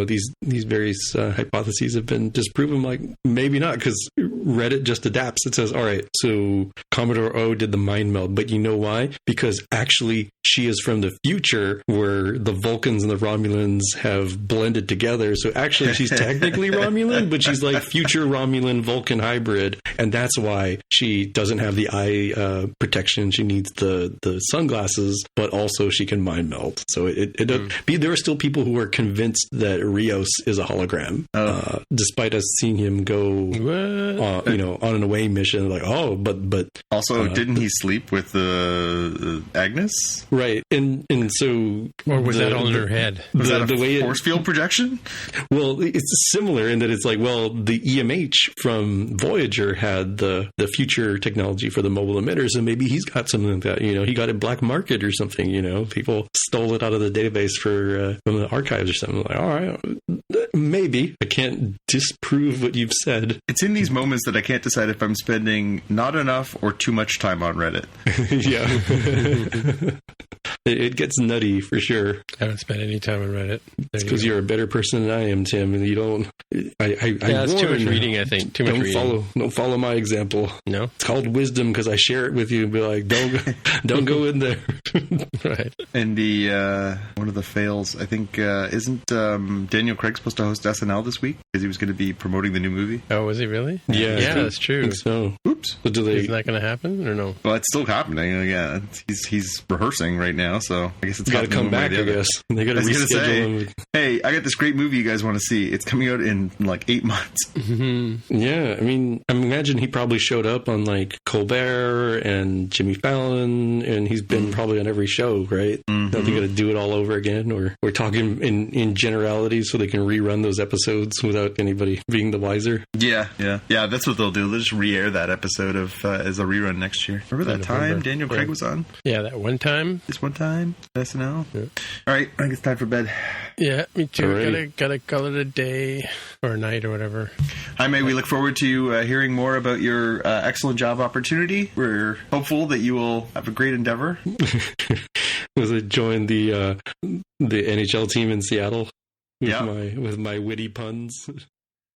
these various hypotheses have been disproven, like maybe not, because Reddit just adapts. It says, all right, so Commodore O did the mind meld, but you know why? Because actually she is from the future where the Vulcans and the Romulans have blended together. So actually she's technically Romulan, but she's like future Romulan Vulcan hybrid. And that's why she doesn't have the eye protection. She needs the sunglasses, but also she can mind meld. So there are still people who are convinced that Rios is a hologram, despite us seeing him go on an away mission. Like, oh, but also, didn't he sleep with Agnes? Right, and so, or was that all in her head? Was that the way force field projection? Well, it's similar in that it's like, well, the EMH from Voyager had the future technology for the mobile emitters, and maybe he's got something like that. He got it black market or something. People stole it out of the database from the archives or something. Like, all right, maybe. I can't disprove what you've said. It's in these moments that I can't decide if I'm spending not enough or too much time on Reddit. Yeah. It gets nutty for sure. I haven't spent any time on Reddit. It's because you're a better person than I am, Tim, and you don't. It's too much reading. I think too much reading. Don't follow my example. No, it's called wisdom because I share it with you and be like, don't go in there. Right. And the one of the fails, I think, isn't Daniel Craig supposed to host SNL this week because he was going to be promoting the new movie? Oh, was he really? Yeah, that's true. I think so. Oops. But Isn't that going to happen or no? Well, it's still happening. Yeah, he's rehearsing right now, so I guess it's got to come back. I guess they got to reschedule him. Hey, I got this great movie you guys want to see. It's coming out in like 8 months. Mm-hmm. Yeah, I mean, I imagine he probably showed up on like Colbert and Jimmy Fallon, and he's been probably on every show, right? Mm-hmm. Now they got to do it all over again, or we're talking in generalities so they can rerun those episodes without anybody being the wiser. Yeah. That's what they'll do. They'll just re-air that episode of as a rerun next year. Remember that time Daniel Craig was on? Yeah, that one time. This one time, SNL. Yeah. All right, I think it's time for bed. Yeah, me too. Gotta call it a day or a night or whatever. Jaime, we look forward to hearing more about your excellent job opportunity. We're hopeful that you will have a great endeavor. Was it join the NHL team in Seattle with my witty puns?